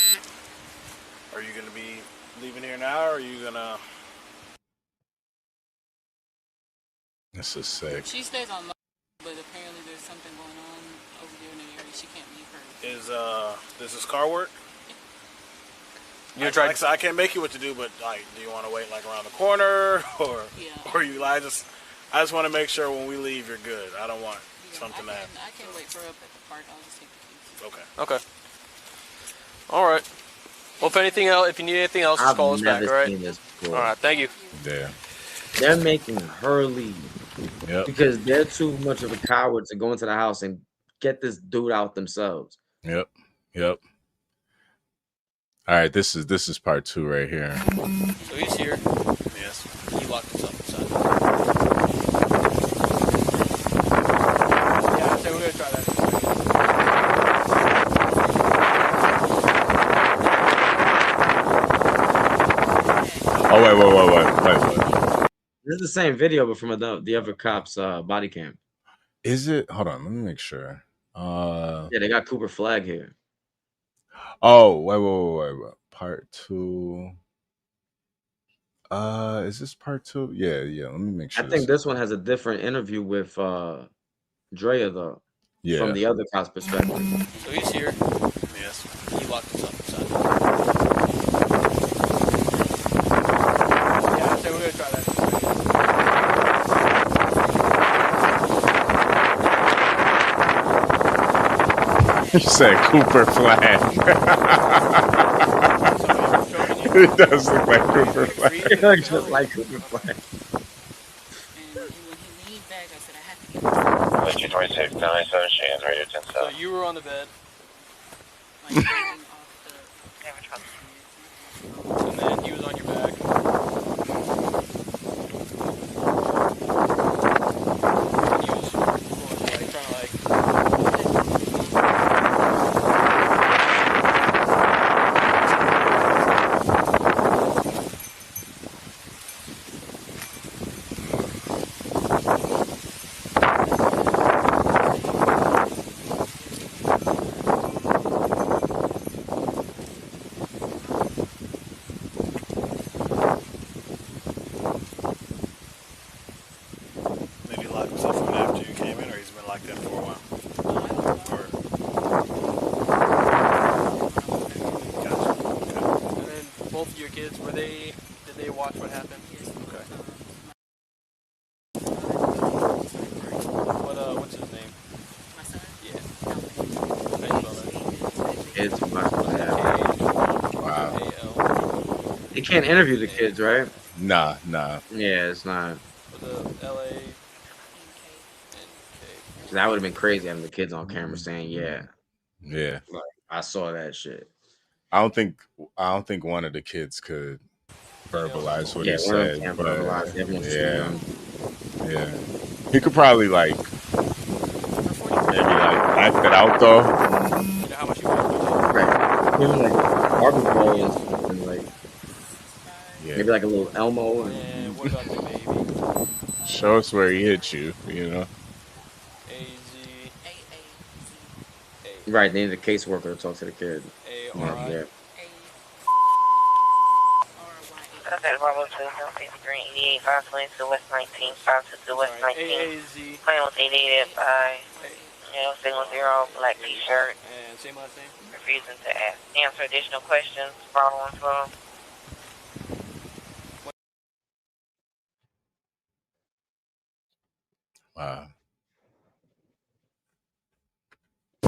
are you going to be leaving here now, or are you going to... This is sick. She stays on, but apparently there's something going on over there in the area. She can't leave her. Does this car work? You tried? Like, so I can't make you what to do, but like, do you want to wait like around the corner, or you? I just want to make sure when we leave you're good. I don't want something to happen. I can wait for her up at the park. I'll just take the keys. Okay. Okay. All right. Well, if you need anything else, just call us back. All right. All right. Thank you. Yeah. They're making her leave. Yep. Because they're too much of a coward to go into the house and get this dude out themselves. Yep. All right, this is part 2 right here. So he's here. Yes. He locked himself inside. Yeah, so we're gonna try that. Oh wait. This is the same video, but from the other cop's body cam. Is it? Hold on, let me make sure. Yeah, they got Cooper Flag here. Oh, wait. Part 2. Is this part 2? Yeah. Let me make sure. I think this one has a different interview with Drea though. Yeah. From the other cop's perspective. So he's here. Yes. He locked himself inside. Yeah, so we're gonna try that. You said Cooper Flag. It does look like Cooper Flag. It looks just like Cooper Flag. Whiskey 26, 997, Shands, radio 10 So you were on the bed. And then he was on your back. And he was like trying to Maybe lock himself in after you came in, or he's been locked in for a while. And then both of your kids, did they watch what happened? Yes. Okay. What's his name? My son? Yeah. How do you spell that? It's watch what happened. Wow. They can't interview the kids, right? Nah. Yeah, it's not. With the LA. That would have been crazy having the kids on camera saying, "Yeah, like, I saw that shit." I don't think one of the kids could verbalize what he said. Can't But verbalize. Everyone's yeah. He could probably maybe act it out though. You know how much you want? Right. Maybe like Barbie balls and like maybe like a little Elmo. And what about the baby? Show us where he hit you. You know. Right, they need a caseworker to talk to the kid. Okay, Bravo 2, Southeast Green, 88, 520 to West 19, 5 to West 19. Plan with 88 by, single 0, black t-shirt. And same last name? Refusing to answer additional questions, Bravo 112. Wow.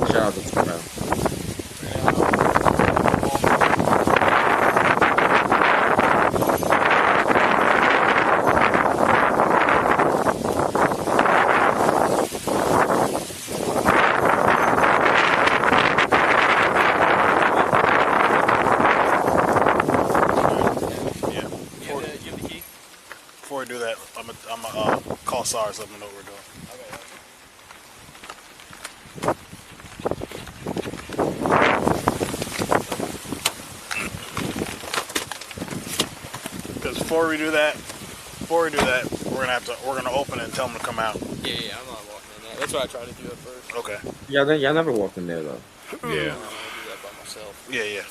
Shout out to Terrell. Before we do that, I'm gonna call SARS, let them know what we're doing. Because before we do that, we're gonna open it and tell them to come out. Yeah, I'm not walking in that. That's what I tried to do at first. Okay. Y'all never walked in there though. Yeah. I do that by myself. Yeah.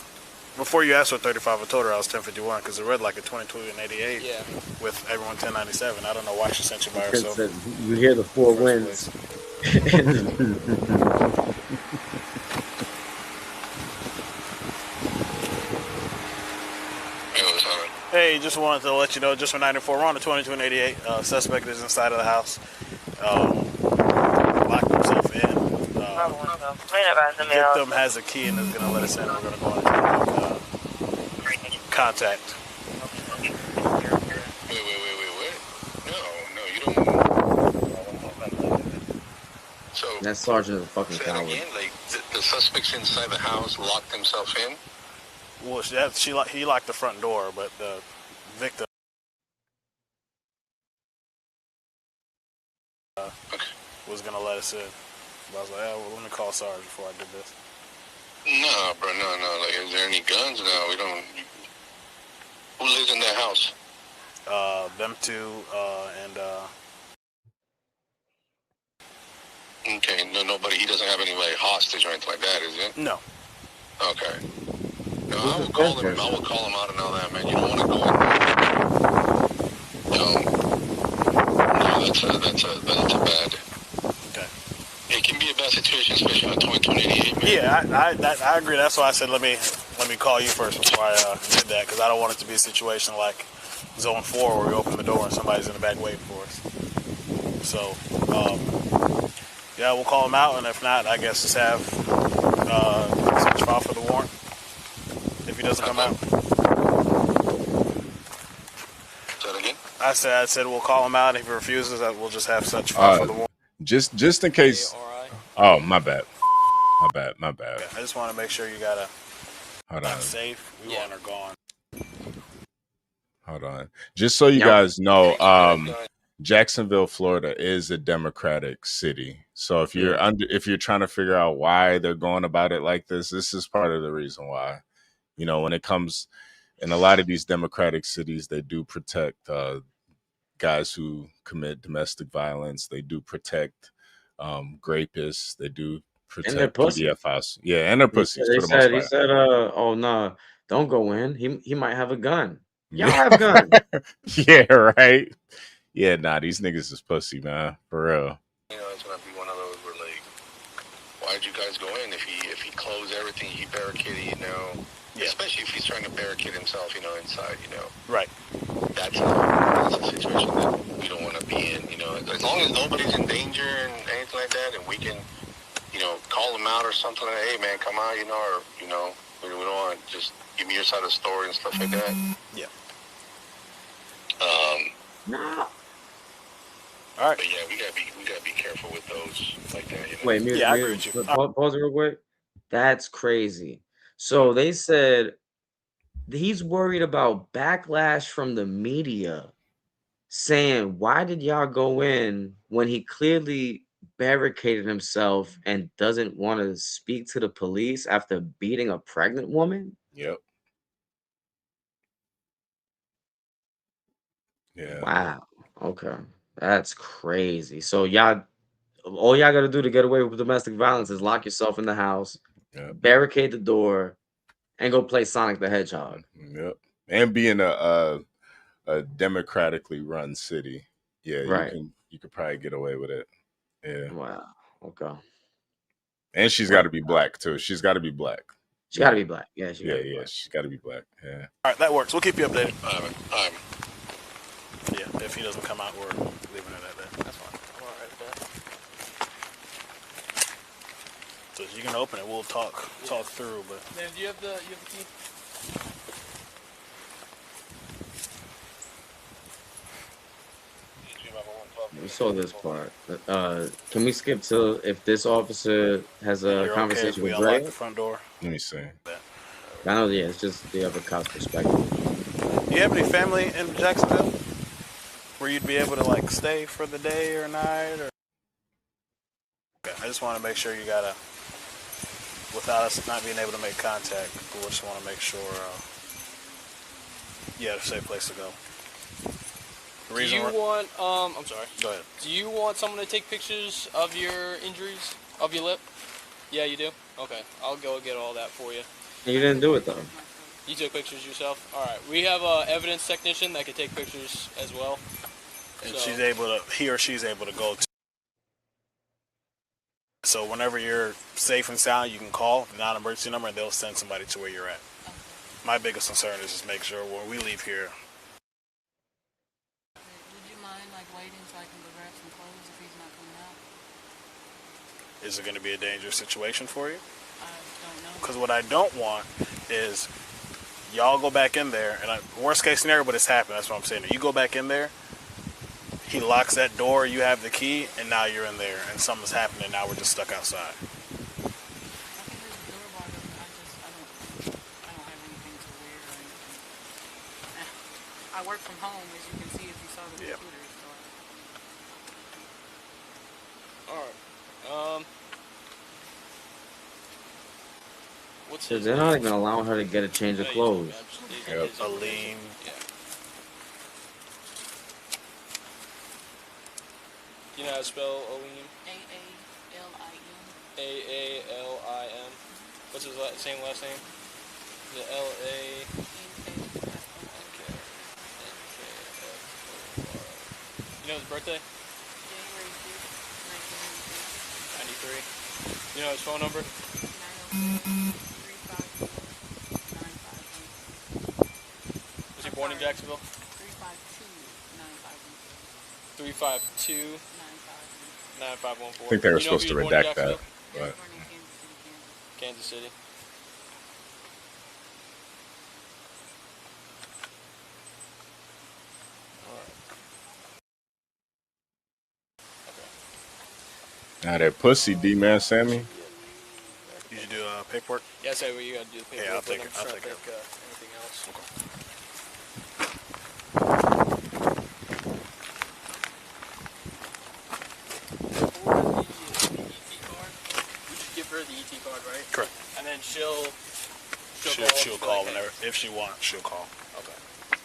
Before you asked for 35, I told her I was 1051 because it read like a 22 and 88. Yeah. With everyone 1097. I don't know why she sent you by herself. You hear the 4 wins. Hey, just wanted to let you know, just for 94, we're on the 2288. Suspect is inside of the house. Locked himself in. Victim has a key and is going to let us in. We're going to go on and contact. So that sergeant is a fucking coward. Again, like the suspect's inside the house, locked himself in. Well, he locked the front door, but the victim was gonna let us in. But I was like, oh, well, let me call Sarge before I did this. No, bro, no. Like, is there any guns? No, we don't. Who lives in that house? Them two, and Okay, nobody. He doesn't have any like hostage or anything like that, is it? No. Okay. No, I will call him. I will call him out and all that, man. You don't want to go in there. No, that's a bad. Okay. It can be a bad situation, especially on 2288, man. Yeah, I agree. That's why I said let me call you first before I did that, because I don't want it to be a situation like Zone 4 where we open the door and somebody's in the back waiting for us. So, yeah, we'll call him out, and if not, I guess just have search file for the warrant if he doesn't come out. Say that again? I said we'll call him out. If he refuses, we'll just have such file for the warrant. Just in case. Oh, my bad. My bad. Okay, I just want to make sure you got Hold on. safe. We want her gone. Hold on. Just so you guys know, Jacksonville, Florida is a Democratic city. So if you're trying to figure out why they're going about it like this is part of the reason why. You know, when it comes in a lot of these Democratic cities, they do protect guys who commit domestic violence. They do protect rapists. They do protect PDFs. Yeah, and their pussies. He said, oh no, don't go in. He might have a gun. Y'all have guns. Yeah, right. Yeah, nah, these niggas is pussy, man. For real. You know, it's gonna be one of those where like, why'd you guys go in? If he closed everything, he barricaded, you know. Yeah. Especially if he's trying to barricade himself, you know, inside, you know. Right. That's a situation that we don't want to be in, you know. As long as nobody's in danger and anything like that, and we can, you know, call them out or something like, hey man, come out, you know, or you know, we don't want to just give me your side of the story and stuff like that. Yeah. No. All right. But yeah, we gotta be careful with those like that. You know? Wait, I agree with you. Pause it real quick. That's crazy. So they said he's worried about backlash from the media, saying, "Why did y'all go in when he clearly barricaded himself and doesn't want to speak to the police after beating a pregnant woman?" Yep. Yeah. Wow. Okay. That's crazy. So all y'all gotta do to get away with domestic violence is lock yourself in the house, barricade the door, and go play Sonic the Hedgehog. Yep. And be in a democratically run city. Yeah, right. You could probably get away with it. Yeah. Wow. Okay. And she's got to be black too. She's got to be black. She got to be black. Yeah. She's got to be black. Yeah. All right, that works. We'll keep you updated. Yeah, if he doesn't come out, we're leaving it at that. That's fine. I'm all right with that. So you can open it. We'll talk through. But man, do you have the key? We saw this part. Can we skip to if this officer has a conversation with Dre? The front door. Let me see. I know. Yeah, it's just the other cop's perspective. Do you have any family in Jacksonville where you'd be able to like stay for the day or night? Or okay, I just want to make sure you gotta, without us not being able to make contact, we just want to make sure you have a safe place to go. Do you want, I'm sorry. Go ahead. Do you want someone to take pictures of your injuries, of your lip? Yeah, you do? Okay, I'll go get all that for you. You didn't do it though. You took pictures yourself? Alright, we have an evidence technician that can take pictures as well. And he or she's able to go to. So whenever you're safe and sound, you can call the non-emergency number and they'll send somebody to where you're at. My biggest concern is just make sure when we leave here, waiting so I can go grab some clothes if he's not coming out? Is it going to be a dangerous situation for you? I don't know. Because what I don't want is y'all go back in there, and worst case scenario, but it's happened. That's what I'm saying. You go back in there, he locks that door, you have the key, and now you're in there, and something's happening. Now we're just stuck outside. I work from home, as you can see if you saw the computer. So. Alright. What's So they're not even allowing her to get a change of clothes. Yep. Aline. Yeah. Do you know how to spell Aline? A-A-L-I-M. A-A-L-I-M. What's his same last name? The L-A... You know his birthday? January 5th, 93. You know his phone number? 903-541-951. Was he born in Jacksonville? 352-9514. 352-9514. I think they were supposed to redact that. But. Kansas City. Now that pussy, D-Man Sammy. You should do paperwork? Yeah, I say what you gotta do. Paperwork, Yeah, I'll take it. I'll take it. Anything else. Okay. We should give her the ET card, right? Correct. And then she'll call whenever. If she wants, she'll call. Okay.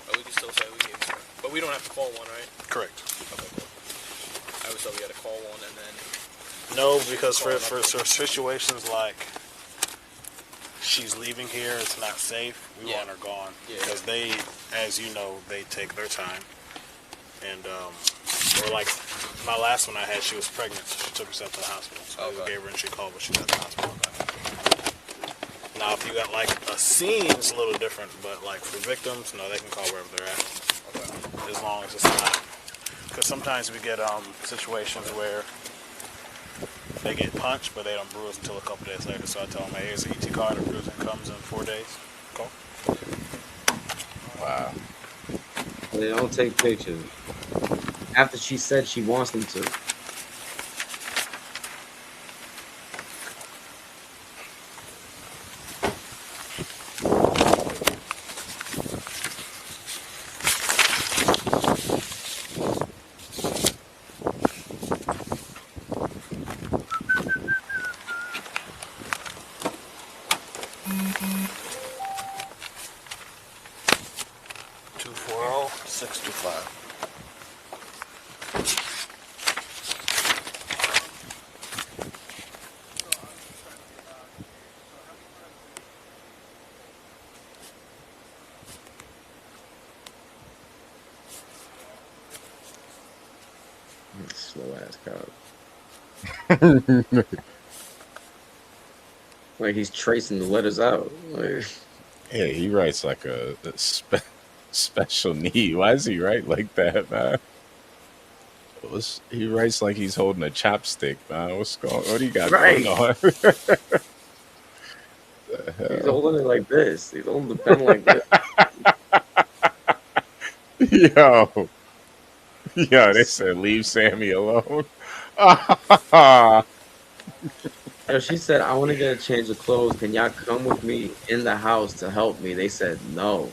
But we can still say we gave it to her. But we don't have to call one, right? Correct. Okay, cool. I always thought we had to call one and then... No, because for situations like she's leaving here, it's not safe. We want her gone because they, as you know, they take their time. And or like my last one I had, she was pregnant, so she took herself to the hospital. So we gave her and she called, but she got to the hospital. Now, if you got like a scene, it's a little different. But like for victims, no, they can call wherever they're at. Okay. As long as it's not, because sometimes we get situations where they get punched, but they don't bruise until a couple days later. So I tell them, hey, here's the ET card. The bruising comes in 4 days. Cool. Wow. They don't take pictures. After she said she wants them to. Slow ass cop. Like he's tracing the letters out. Like, yeah, he writes like a special need. Why does he write like that, man? He writes like he's holding a chopstick, man. What do you got going on? He's holding it like this. He's holding the pen like this. Yo, they said leave Sammy alone. Yo, she said, I want to get a change of clothes. Can y'all come with me in the house to help me? They said no.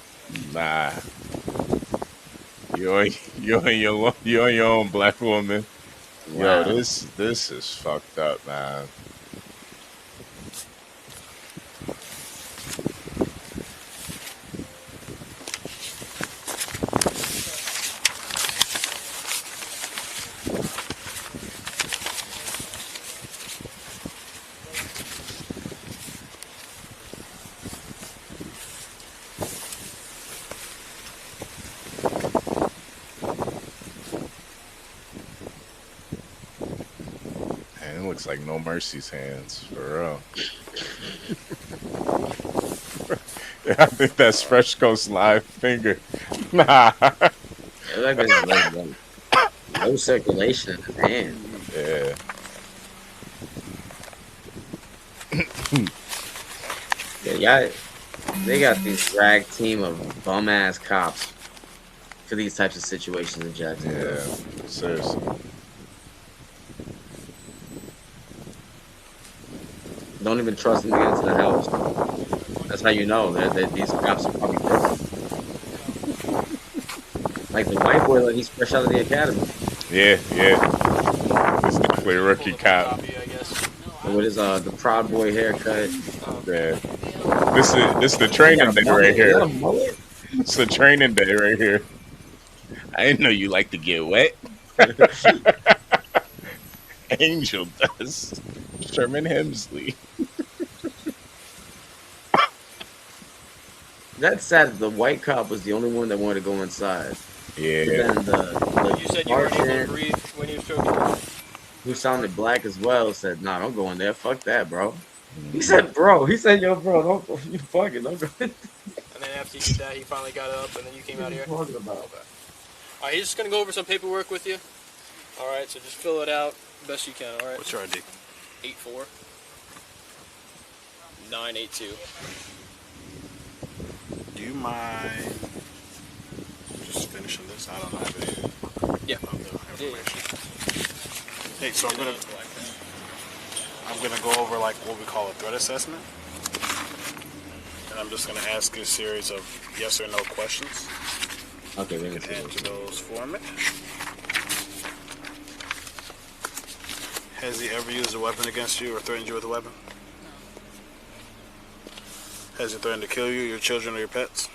Nah. You're on your own, black woman. Wow. Yo, this is fucked up, man. Looks like No Mercy's hands, for real. Yeah, I think that's Fresh Coast Live finger. Nah. No circulation in his hand. Yeah. Yeah, they got this drag team of bum ass cops for these types of situations in Jacksonville. Yeah, seriously. Don't even trust them to get into the house. That's how you know that these cops are probably broken. Like the white boy, like he's fresh out of the academy. Yeah. It's definitely a rookie cop. With his the Proud Boy haircut. Yeah. This is the training day right here. It's the training day right here. I didn't know you like to get wet. Angel does. Sherman Hemsley. That's sad. The white cop was the only one that wanted to go inside. Yeah. But then You said you weren't able to breathe when you were choking. Who sounded black as well, said, "Nah, don't go in there. Fuck that, bro." He said, "Bro." He said, "Yo, bro, don't go. You fucking don't go." And then after you did that, he finally got up, and then you came out here. What are you talking about? Okay. All right, he's just gonna go over some paperwork with you. All right, so just fill it out best you can. All right. What's your ID? 84982. Do you mind just finishing this? I don't have any Yeah. of the information. Hey, so I'm gonna go over like what we call a threat assessment, and I'm just gonna ask you a series of yes or no questions. Okay, you can answer those for me. Has he ever used a weapon against you or threatened you with a weapon? Has he threatened to kill you, your children, or your pets?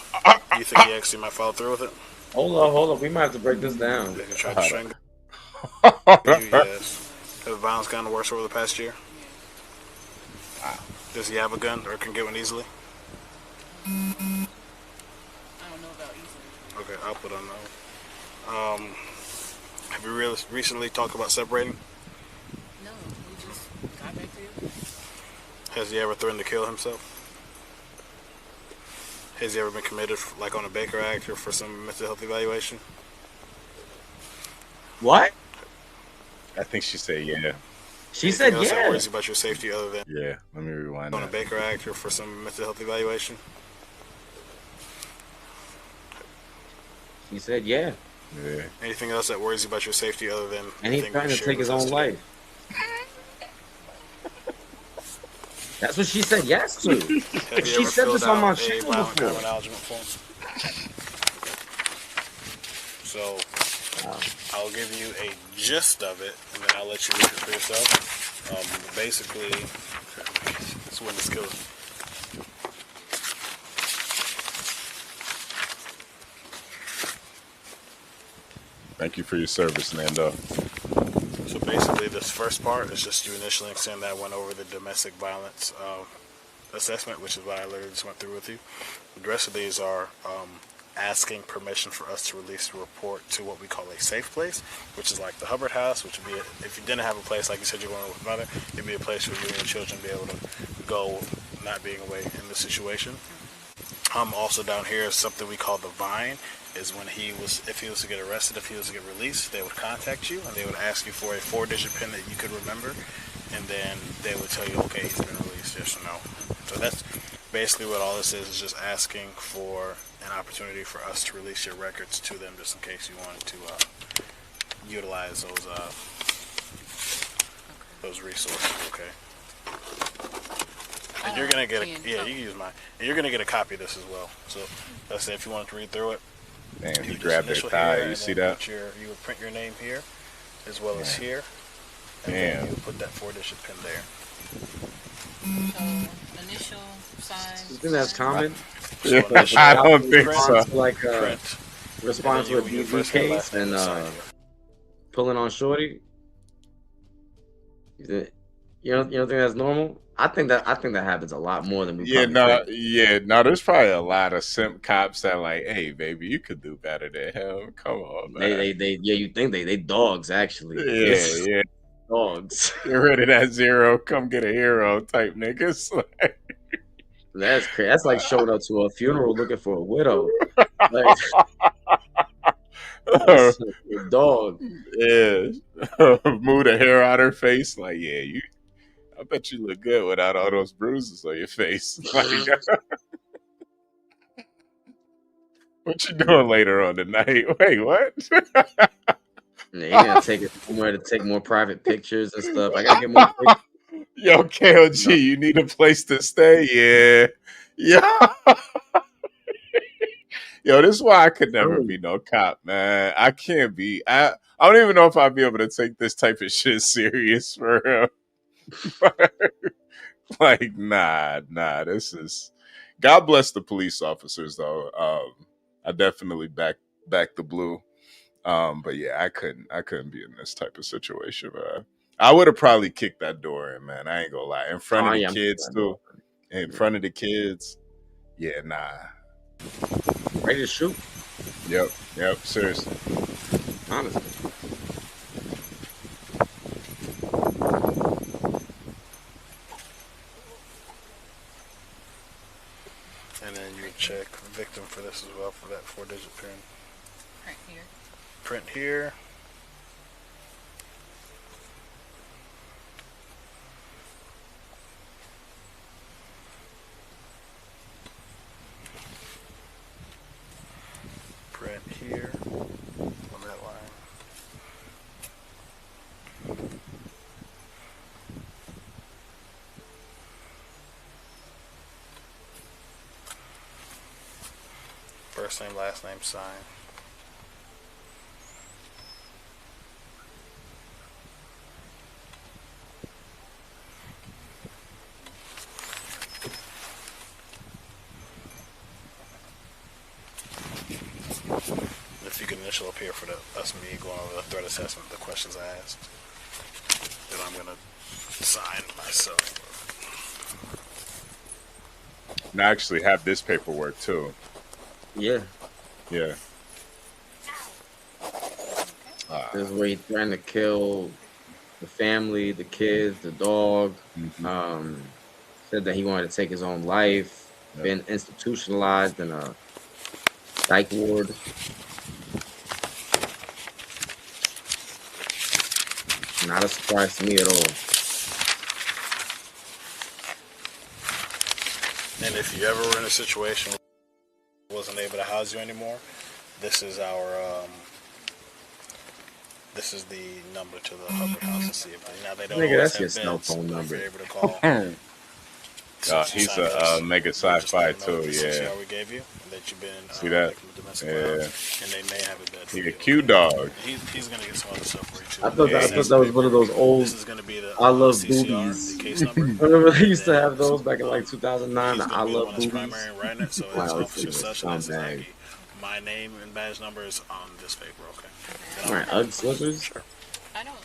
Do you think he actually might follow through with it? Hold on. We might have to break this down. They can try to strangle you. Yes. Has violence gotten worse over the past year? Does he have a gun or can get one easily? I don't know about easily. Okay, I'll put on no. Have you recently talked about separating? No, we just got back together. Has he ever threatened to kill himself? Has he ever been committed, like on a Baker Act or for some mental health evaluation? What? I think she said yeah. She said Anything else that yeah. worries you about your safety other than Yeah, let me rewind on a that. Baker Act or for some mental health evaluation? He said yeah. Yeah. Anything else that worries you about your safety other than And he's the thing trying you to shared take his with us own today? life. That's what she said yes to. Have you She ever said filled this on my out a channel violent crime before. acknowledgement form? So, I'll give you a gist of it, and then I'll let you read it for yourself. Basically, it's when this kills. Thank you for your service, Nando. So basically, this first part is just you initially saying that I went over the domestic violence assessment, which is what I literally just went through with you. The rest of these are asking permission for us to release the report to what we call a safe place, which is like the Hubbard House, which would be, if you didn't have a place, like you said you're going with mother, it'd be a place for you and your children to be able to go, not being away in this situation. Also down here is something we call the Vine, is when if he was to get arrested, if he was to get released, they would contact you and they would ask you for a 4-digit pin that you could remember, and then they would tell you, okay, he's been released, yes or no. So that's basically what all this is just asking for an opportunity for us to release your records to them, just in case you wanted to utilize those resources. Okay. And you're gonna get you can use mine. And you're gonna get a copy of this as well. So let's say if you wanted to read through it. Damn, he just grabbed their initial thigh. here, You and see then that? you would print your name here, as well as here. And Damn. then you would put that 4-digit pin there. So, initial, sign. You think that's common? Yeah, I don't think so. Like Print. respond to a And then you DV first and case last name and sign here. pulling on shorty. You don't think that's normal? I think that happens a lot more than we. No, there's probably a lot of simp cops that like, hey, baby, you could do better than him. Come on, man. You think they dogs actually? Yeah. Dogs. Get rid of that zero, come get a hero type niggas. That's crazy. That's like showing up to a funeral looking for a widow. Like, Dog. Yeah. Move the hair out her face. Like, yeah, I bet you look good without all those bruises on your face. Like, what you doing later on tonight? Wait, what? Yeah, you gotta take it somewhere to take more private pictures and stuff. I gotta get more pictures. Yo, KOG, you need a place to stay? Yeah. Yeah. Yo, this is why I could never be no cop, man. I can't be. I don't even know if I'd be able to take this type of shit serious for real. Like, nah. This is. God bless the police officers, though. I definitely back the blue. But yeah, I couldn't be in this type of situation, man. I would have probably kicked that door in, man. I ain't gonna lie. In front of the kids, too. In front of the kids. Yeah, nah. Ready to shoot? Yep, seriously. Honestly. And then you check victim for this as well, for that 4-digit pin. Print here. Print here. Print here on that line. First name, last name, sign. If you can initial up here for us and me going over the threat assessment, the questions I asked, then I'm gonna sign myself. And I actually have this paperwork too. Yeah. Yeah. This is where he's trying to kill the family, the kids, the dog. Said that he wanted to take his own life. Yep. Been institutionalized in a psych ward. Not a surprise to me at all. And if you ever were in a situation where wasn't able to house you anymore, this is our this is the number to the Hubbard House and see if now they don't Nigga, always that's your have cell beds, phone but if number. you're able to call. He's a mega sci-fi too. Yeah. We gave you that you've been see that? Yeah. And they may have a bed for He a you. cute dog. He's gonna get some other stuff for you too. I thought that was one of those old This is gonna be the I love CCR, boobies. the case number. Remember they used to have those back in like 2009. He's The I gonna be the love one that's boobies. primary and writing it, so it's Wow, officer this such is and this is scumbag. ID. My name and badge number is on this paper, okay? All right, Ugg slippers. Sure. I don't.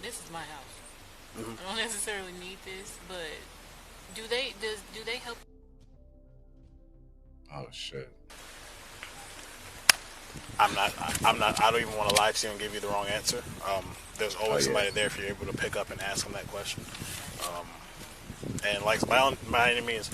This is my house. I don't necessarily need this, but do they help? Oh shit. I don't even want to lie to you and give you the wrong answer. There's always somebody there if you're able to pick up and ask them that question. And like by any means,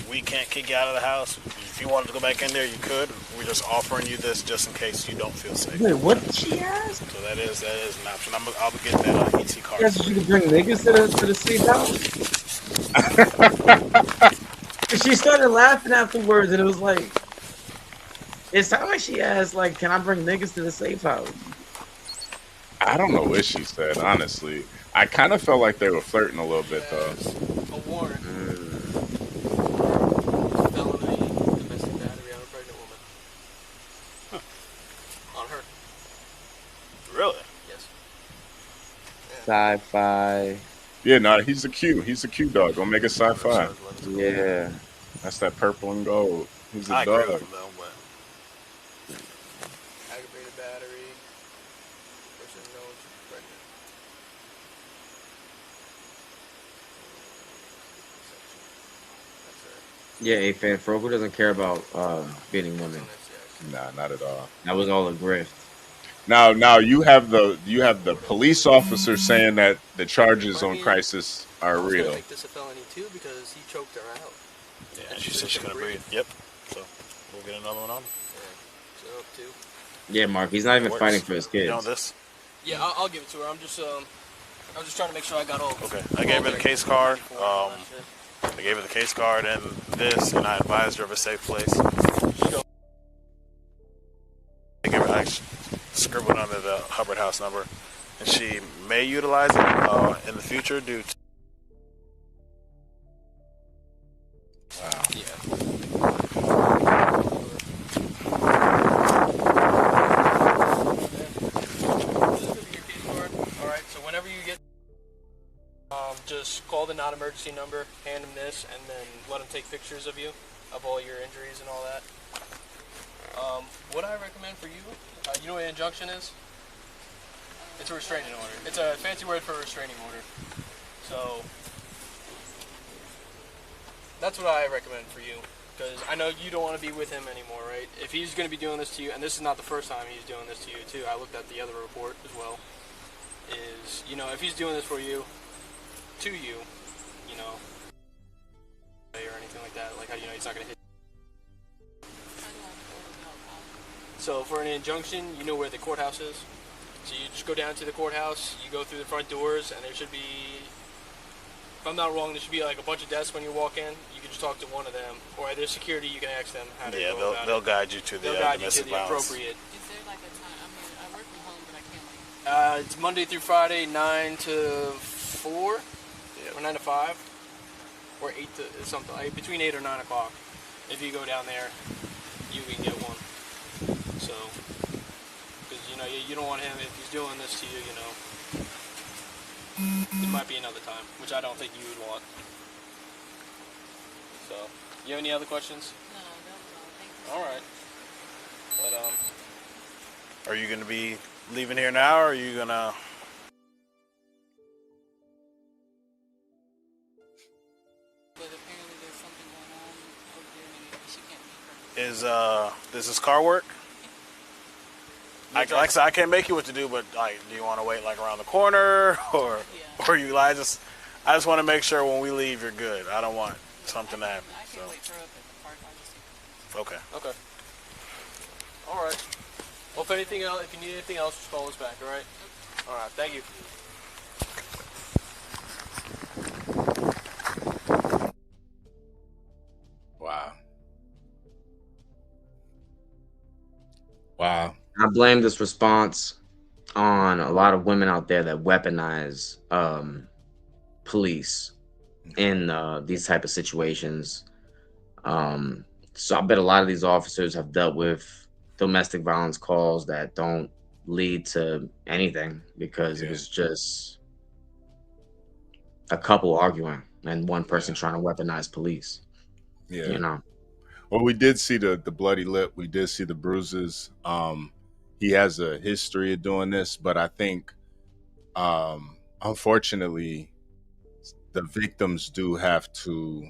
we can't kick you out of the house. If you wanted to go back in there, you could. We're just offering you this just in case you don't feel safe. Wait, what did she ask? So that is an option. I'll get that ET card. Yes, you can bring niggas to the safe house. She started laughing afterwards, and it was like, it sounded like she asked, like, "Can I bring niggas to the safe house?" I don't know what she said, honestly. I kind of felt like they were flirting a little bit though. A warrant. Felony domestic battery on a pregnant woman. On her. Really? Yes. Sci-fi. Yeah, no, he's a cute dog. Omega Sci-Fi. Yeah. That's that purple and gold. He's a I agree dog. with him though, but Aggravated battery. Person knows pregnant. Yeah, A-Fan Frogo doesn't care about beating women. Nah, not at all. That was all a grift. Now you have the police officer saying that the charges on Crisis are I was gonna real. make this a felony too because he choked her out. yeah, she said she's gonna breathe. Yep. So we'll get another one on. Yeah. up too. Yeah, Mark. He's not even Works. fighting for his kids. You know this? Yeah, I'll give it to her. I'm just trying to make sure I got all. Okay. I gave her the case card. I gave her the case card and this, and I advised her of a safe place. I scribbled under the Hubbard House number, and she may utilize it in the future due to. Wow. All right. So whenever you get, just call the non-emergency number, hand them this, and then let them take pictures of you, of all your injuries and all that. What I recommend for you, you know what an injunction is? It's a restraining order. It's a fancy word for a restraining order. So that's what I recommend for you, because I know you don't want to be with him anymore, right? If he's going to be doing this to you, and this is not the first time he's doing this to you too, I looked at the other report as well, is, you know, if he's doing this for you, to you, you know, or anything like that, like how you know he's not going to hit. So for an injunction, you know where the courthouse is. So you just go down to the courthouse, you go through the front doors, and there should be, if I'm not wrong, there should be like a bunch of desks when you walk in. You can just talk to one of them, or there's security. You can ask them how to go about it. They'll guide you to the domestic violence. Appropriate. Is there like a time? I mean, I work from home, but I can't like. It's Monday through Friday, 9 to 4, or 9 to 5, or 8 to something, like between 8 or 9 o'clock. If you go down there, you can get one. So, because you know you don't want him, if he's doing this to you, you know, it might be another time, which I don't think you would want. So, you have any other questions? No, that was all. Thank you. All right. But Are you going to be leaving here now, or are you going to? But apparently there's something going on over there, and she can't be Does this car work? Like I said, I can't make you what to do, but like, do you want to wait like around the corner, or you? I just want to make sure when we leave you're good. I don't want something to happen. I can wait for her up at the park. I'll just Okay. Okay. All right. Well, if anything else, if you need anything else, just call us back. All right. All right. Thank you. Wow. Wow. I blame this response on a lot of women out there that weaponize police in these type of situations. So I bet a lot of these officers have dealt with domestic violence calls that don't lead to anything because it was just a couple arguing and one person trying to weaponize police. Yeah. You know. Well, we did see the bloody lip. We did see the bruises. He has a history of doing this, but I think, unfortunately, the victims do have to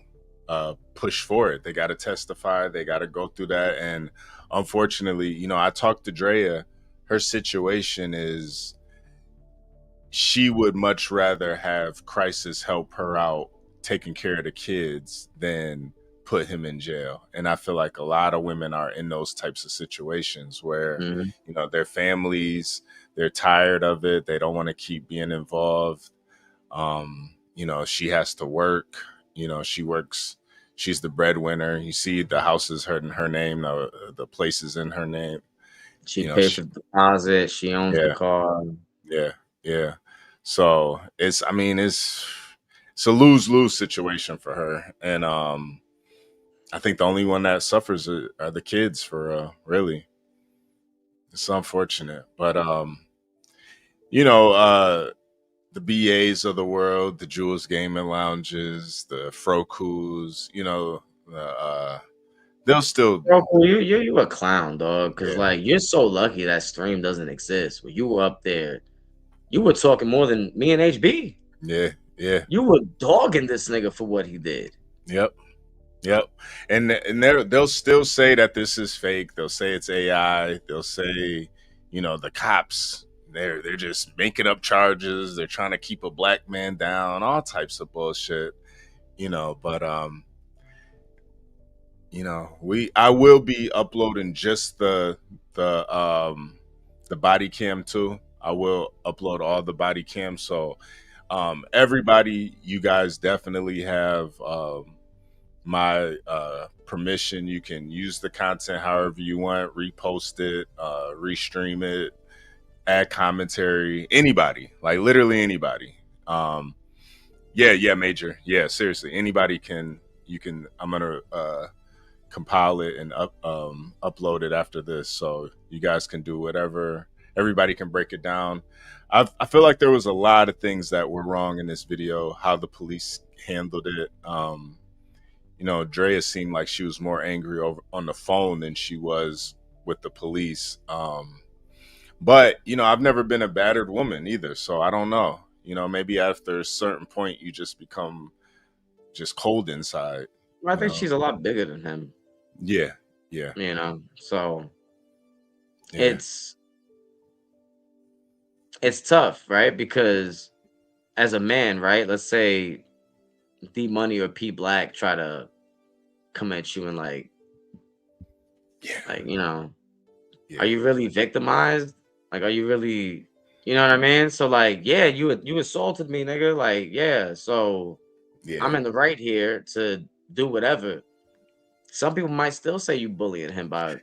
push for it. They got to testify. They got to go through that. And unfortunately, you know, I talked to Drea. Her situation is she would much rather have Crisis help her out taking care of the kids than put him in jail. And I feel like a lot of women are in those types of situations where, you know, their families, they're tired of it. They don't want to keep being involved. You know, she has to work, you know, she works, she's the breadwinner. You see the house is in her name. The place is in her name. She pays for the deposit. She owns the car. Yeah. Yeah. So it's a lose-lose situation for her. And, I think the only one that suffers are the kids really. It's unfortunate, but, you know, the BAs of the world, the Jules Gaming Lounges, the Frokus, you know, they'll still. Roku, you a clown, dog. Because like you're so lucky that stream doesn't exist. When you were up there, you were talking more than me and HB. Yeah, yeah. You were dogging this nigga for what he did. Yep. And they'll still say that this is fake. They'll say it's AI. They'll say, you know, the cops. They're just making up charges. They're trying to keep a black man down. All types of bullshit. You know, but you know, I will be uploading just the body cam too. I will upload all the body cam. So everybody, you guys definitely have my permission. You can use the content however you want, repost it, restream it, add commentary, anybody, like literally anybody. Yeah, Major. Yeah, seriously, anybody can. You can. I'm gonna compile it and upload it after this, so you guys can do whatever. Everybody can break it down. I feel like there was a lot of things that were wrong in this video, how the police handled it. You know, Drea seemed like she was more angry over on the phone than she was with the police. But, you know, I've never been a battered woman either, so I don't know. You know, maybe after a certain point, you just become just cold inside. Well, I think she's a lot bigger than him. Yeah. You know, so it's tough, right? Because as a man, right, let's say D Money or P Black try to come at you and like, you know, are you really victimized? Like, are you really, you know what I mean? So like, yeah, you assaulted me, nigga. Like, yeah, so I'm in the right here to do whatever. Some people might still say you bullying him by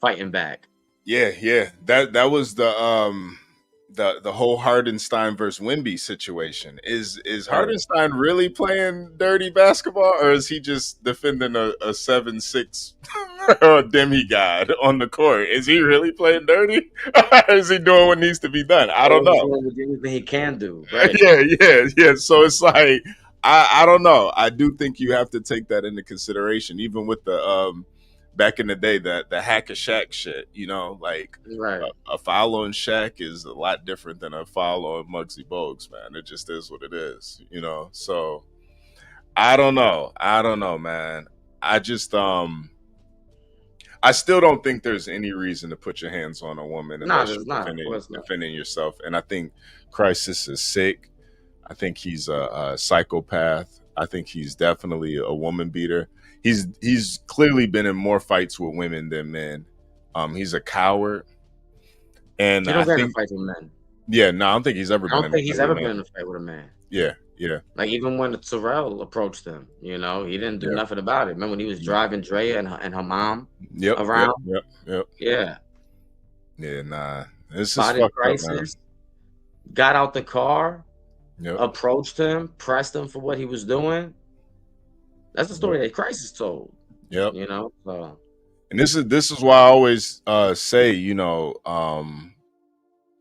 fighting back. Yeah. That was the whole Hardenstein versus Wemby situation. Is Hardenstein really playing dirty basketball, or is he just defending a 7'6" demigod on the court? Is he really playing dirty? Is he doing what needs to be done? I don't know. Anything he can do, right? Yeah. So it's like I don't know. I do think you have to take that into consideration, even with the back in the day, that the hack a Shaq shit, you know, like a foul on Shaq is a lot different than a foul on Muggsy Bogues, man. It just is what it is, you know. So I don't know, man. I just I still don't think there's any reason to put your hands on a woman unless you're defending yourself. And I think Crisis is sick. I think he's a psychopath. I think he's definitely a woman beater. He's clearly been in more fights with women than men. He's a coward. And he don't get in fights with men. Yeah, no, I don't think he's ever been. I don't think he's ever been in a fight with a man. Yeah. Like even when Terrell approached him, you know, he didn't do nothing about it. Remember when he was driving Drea and her mom around? Yep. Yeah. Yeah, nah. This is Body fucked crisis. up, man. Got out the car, approached him, pressed him for what he was doing. That's the story that Crisis told. Yep. You know, so. And this is why I always say, you know,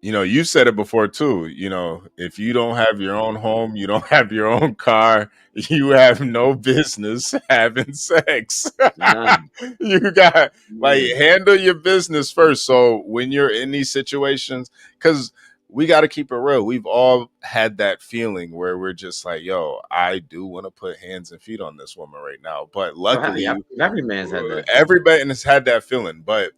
you said it before too, you know, if you don't have your own home, you don't have your own car, you have no business having sex. You got handle your business first. So when you're in these situations, because we got to keep it real. We've all had that feeling where we're just like, yo, I do want to put hands and feet on this woman right now. But luckily, every man's had that. Everybody has had that feeling. But,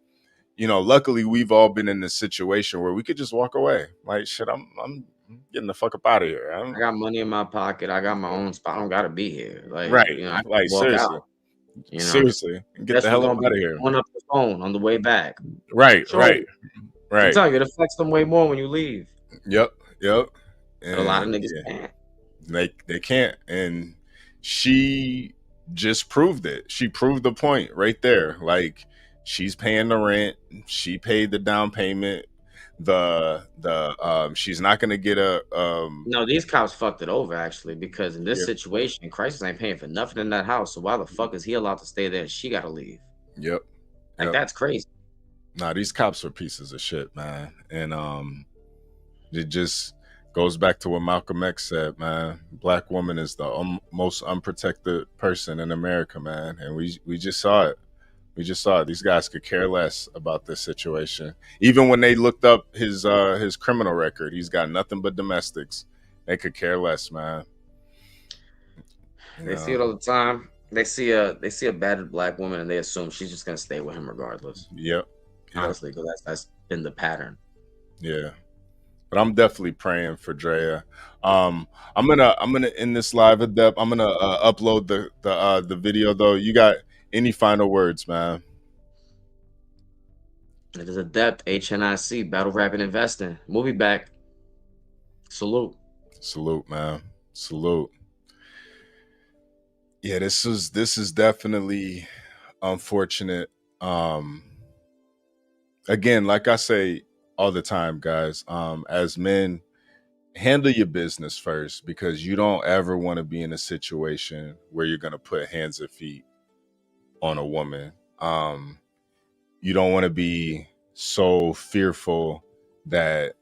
you know, luckily we've all been in this situation where we could just walk away. Like, shit, I'm getting the fuck up out of here. I got money in my pocket. I got my own spot. I don't got to be here. Like, right. You know, like, seriously. Out, you know? Seriously. Get the hell out of here. On up the phone on the way back. Right. I'm telling you, it affects them way more when you leave. Yep. And a lot of niggas can't. They can't. And she just proved it. She proved the point right there. Like, she's paying the rent. She paid the down payment. She's not gonna get a No, these cops fucked it over actually, because in this situation, Crisis ain't paying for nothing in that house. So why the fuck is he allowed to stay there? She gotta leave. Yep. Like that's crazy. Nah, these cops are pieces of shit, man. And it just goes back to what Malcolm X said, man. Black woman is the most unprotected person in America, man. And we just saw it. These guys could care less about this situation. Even when they looked up his criminal record, he's got nothing but domestics. They could care less, man. They see it all the time. They see a battered black woman and they assume she's just gonna stay with him regardless. Yep. Honestly, because that's been the pattern. Yeah. But I'm definitely praying for Drea. I'm gonna end this live, Adept. I'm gonna upload the video though. You got Any final words, man? It is Adept, HNIC, Battle Rapping Investing. Movie back. Salute. Salute, man. Salute. Yeah, this is definitely unfortunate. Again, like I say all the time, guys, as men, handle your business first, because you don't ever want to be in a situation where you're going to put hands and feet on a woman. You don't want to be so fearful that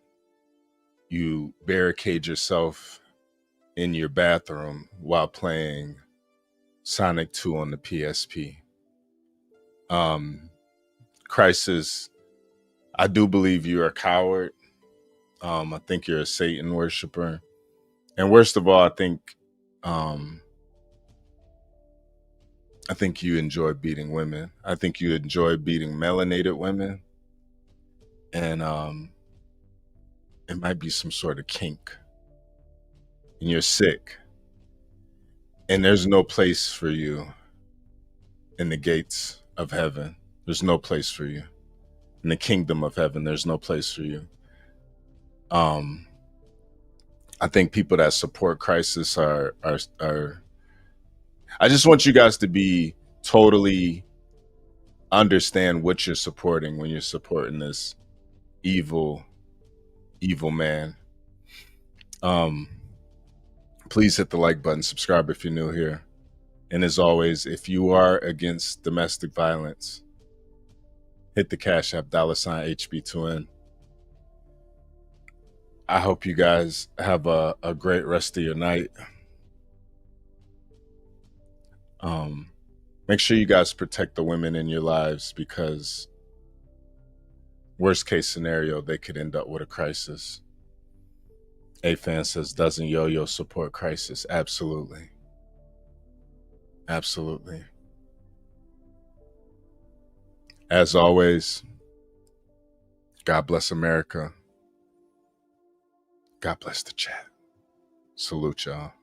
you barricade yourself in your bathroom while playing Sonic 2 on the PSP. Crisis, I do believe you're a coward. I think you're a Satan worshiper. And worst of all, I think you enjoy beating women. I think you enjoy beating melanated women. And it might be some sort of kink. And you're sick. And there's no place for you in the gates of heaven. There's no place for you. In the kingdom of heaven, there's no place for you. I think people that support Crisis are I just want you guys to be totally understand what you're supporting when you're supporting this evil man. Please hit the like button, subscribe if you're new here. And as always, if you are against domestic violence, hit the Cash App $HB2N. I hope you guys have a great rest of your night. Make sure you guys protect the women in your lives, because worst case scenario, they could end up with a crisis. A-Fan says, doesn't Yo-Yo support Crisis? Absolutely. Absolutely. As always, God bless America. God bless the chat. Salute y'all.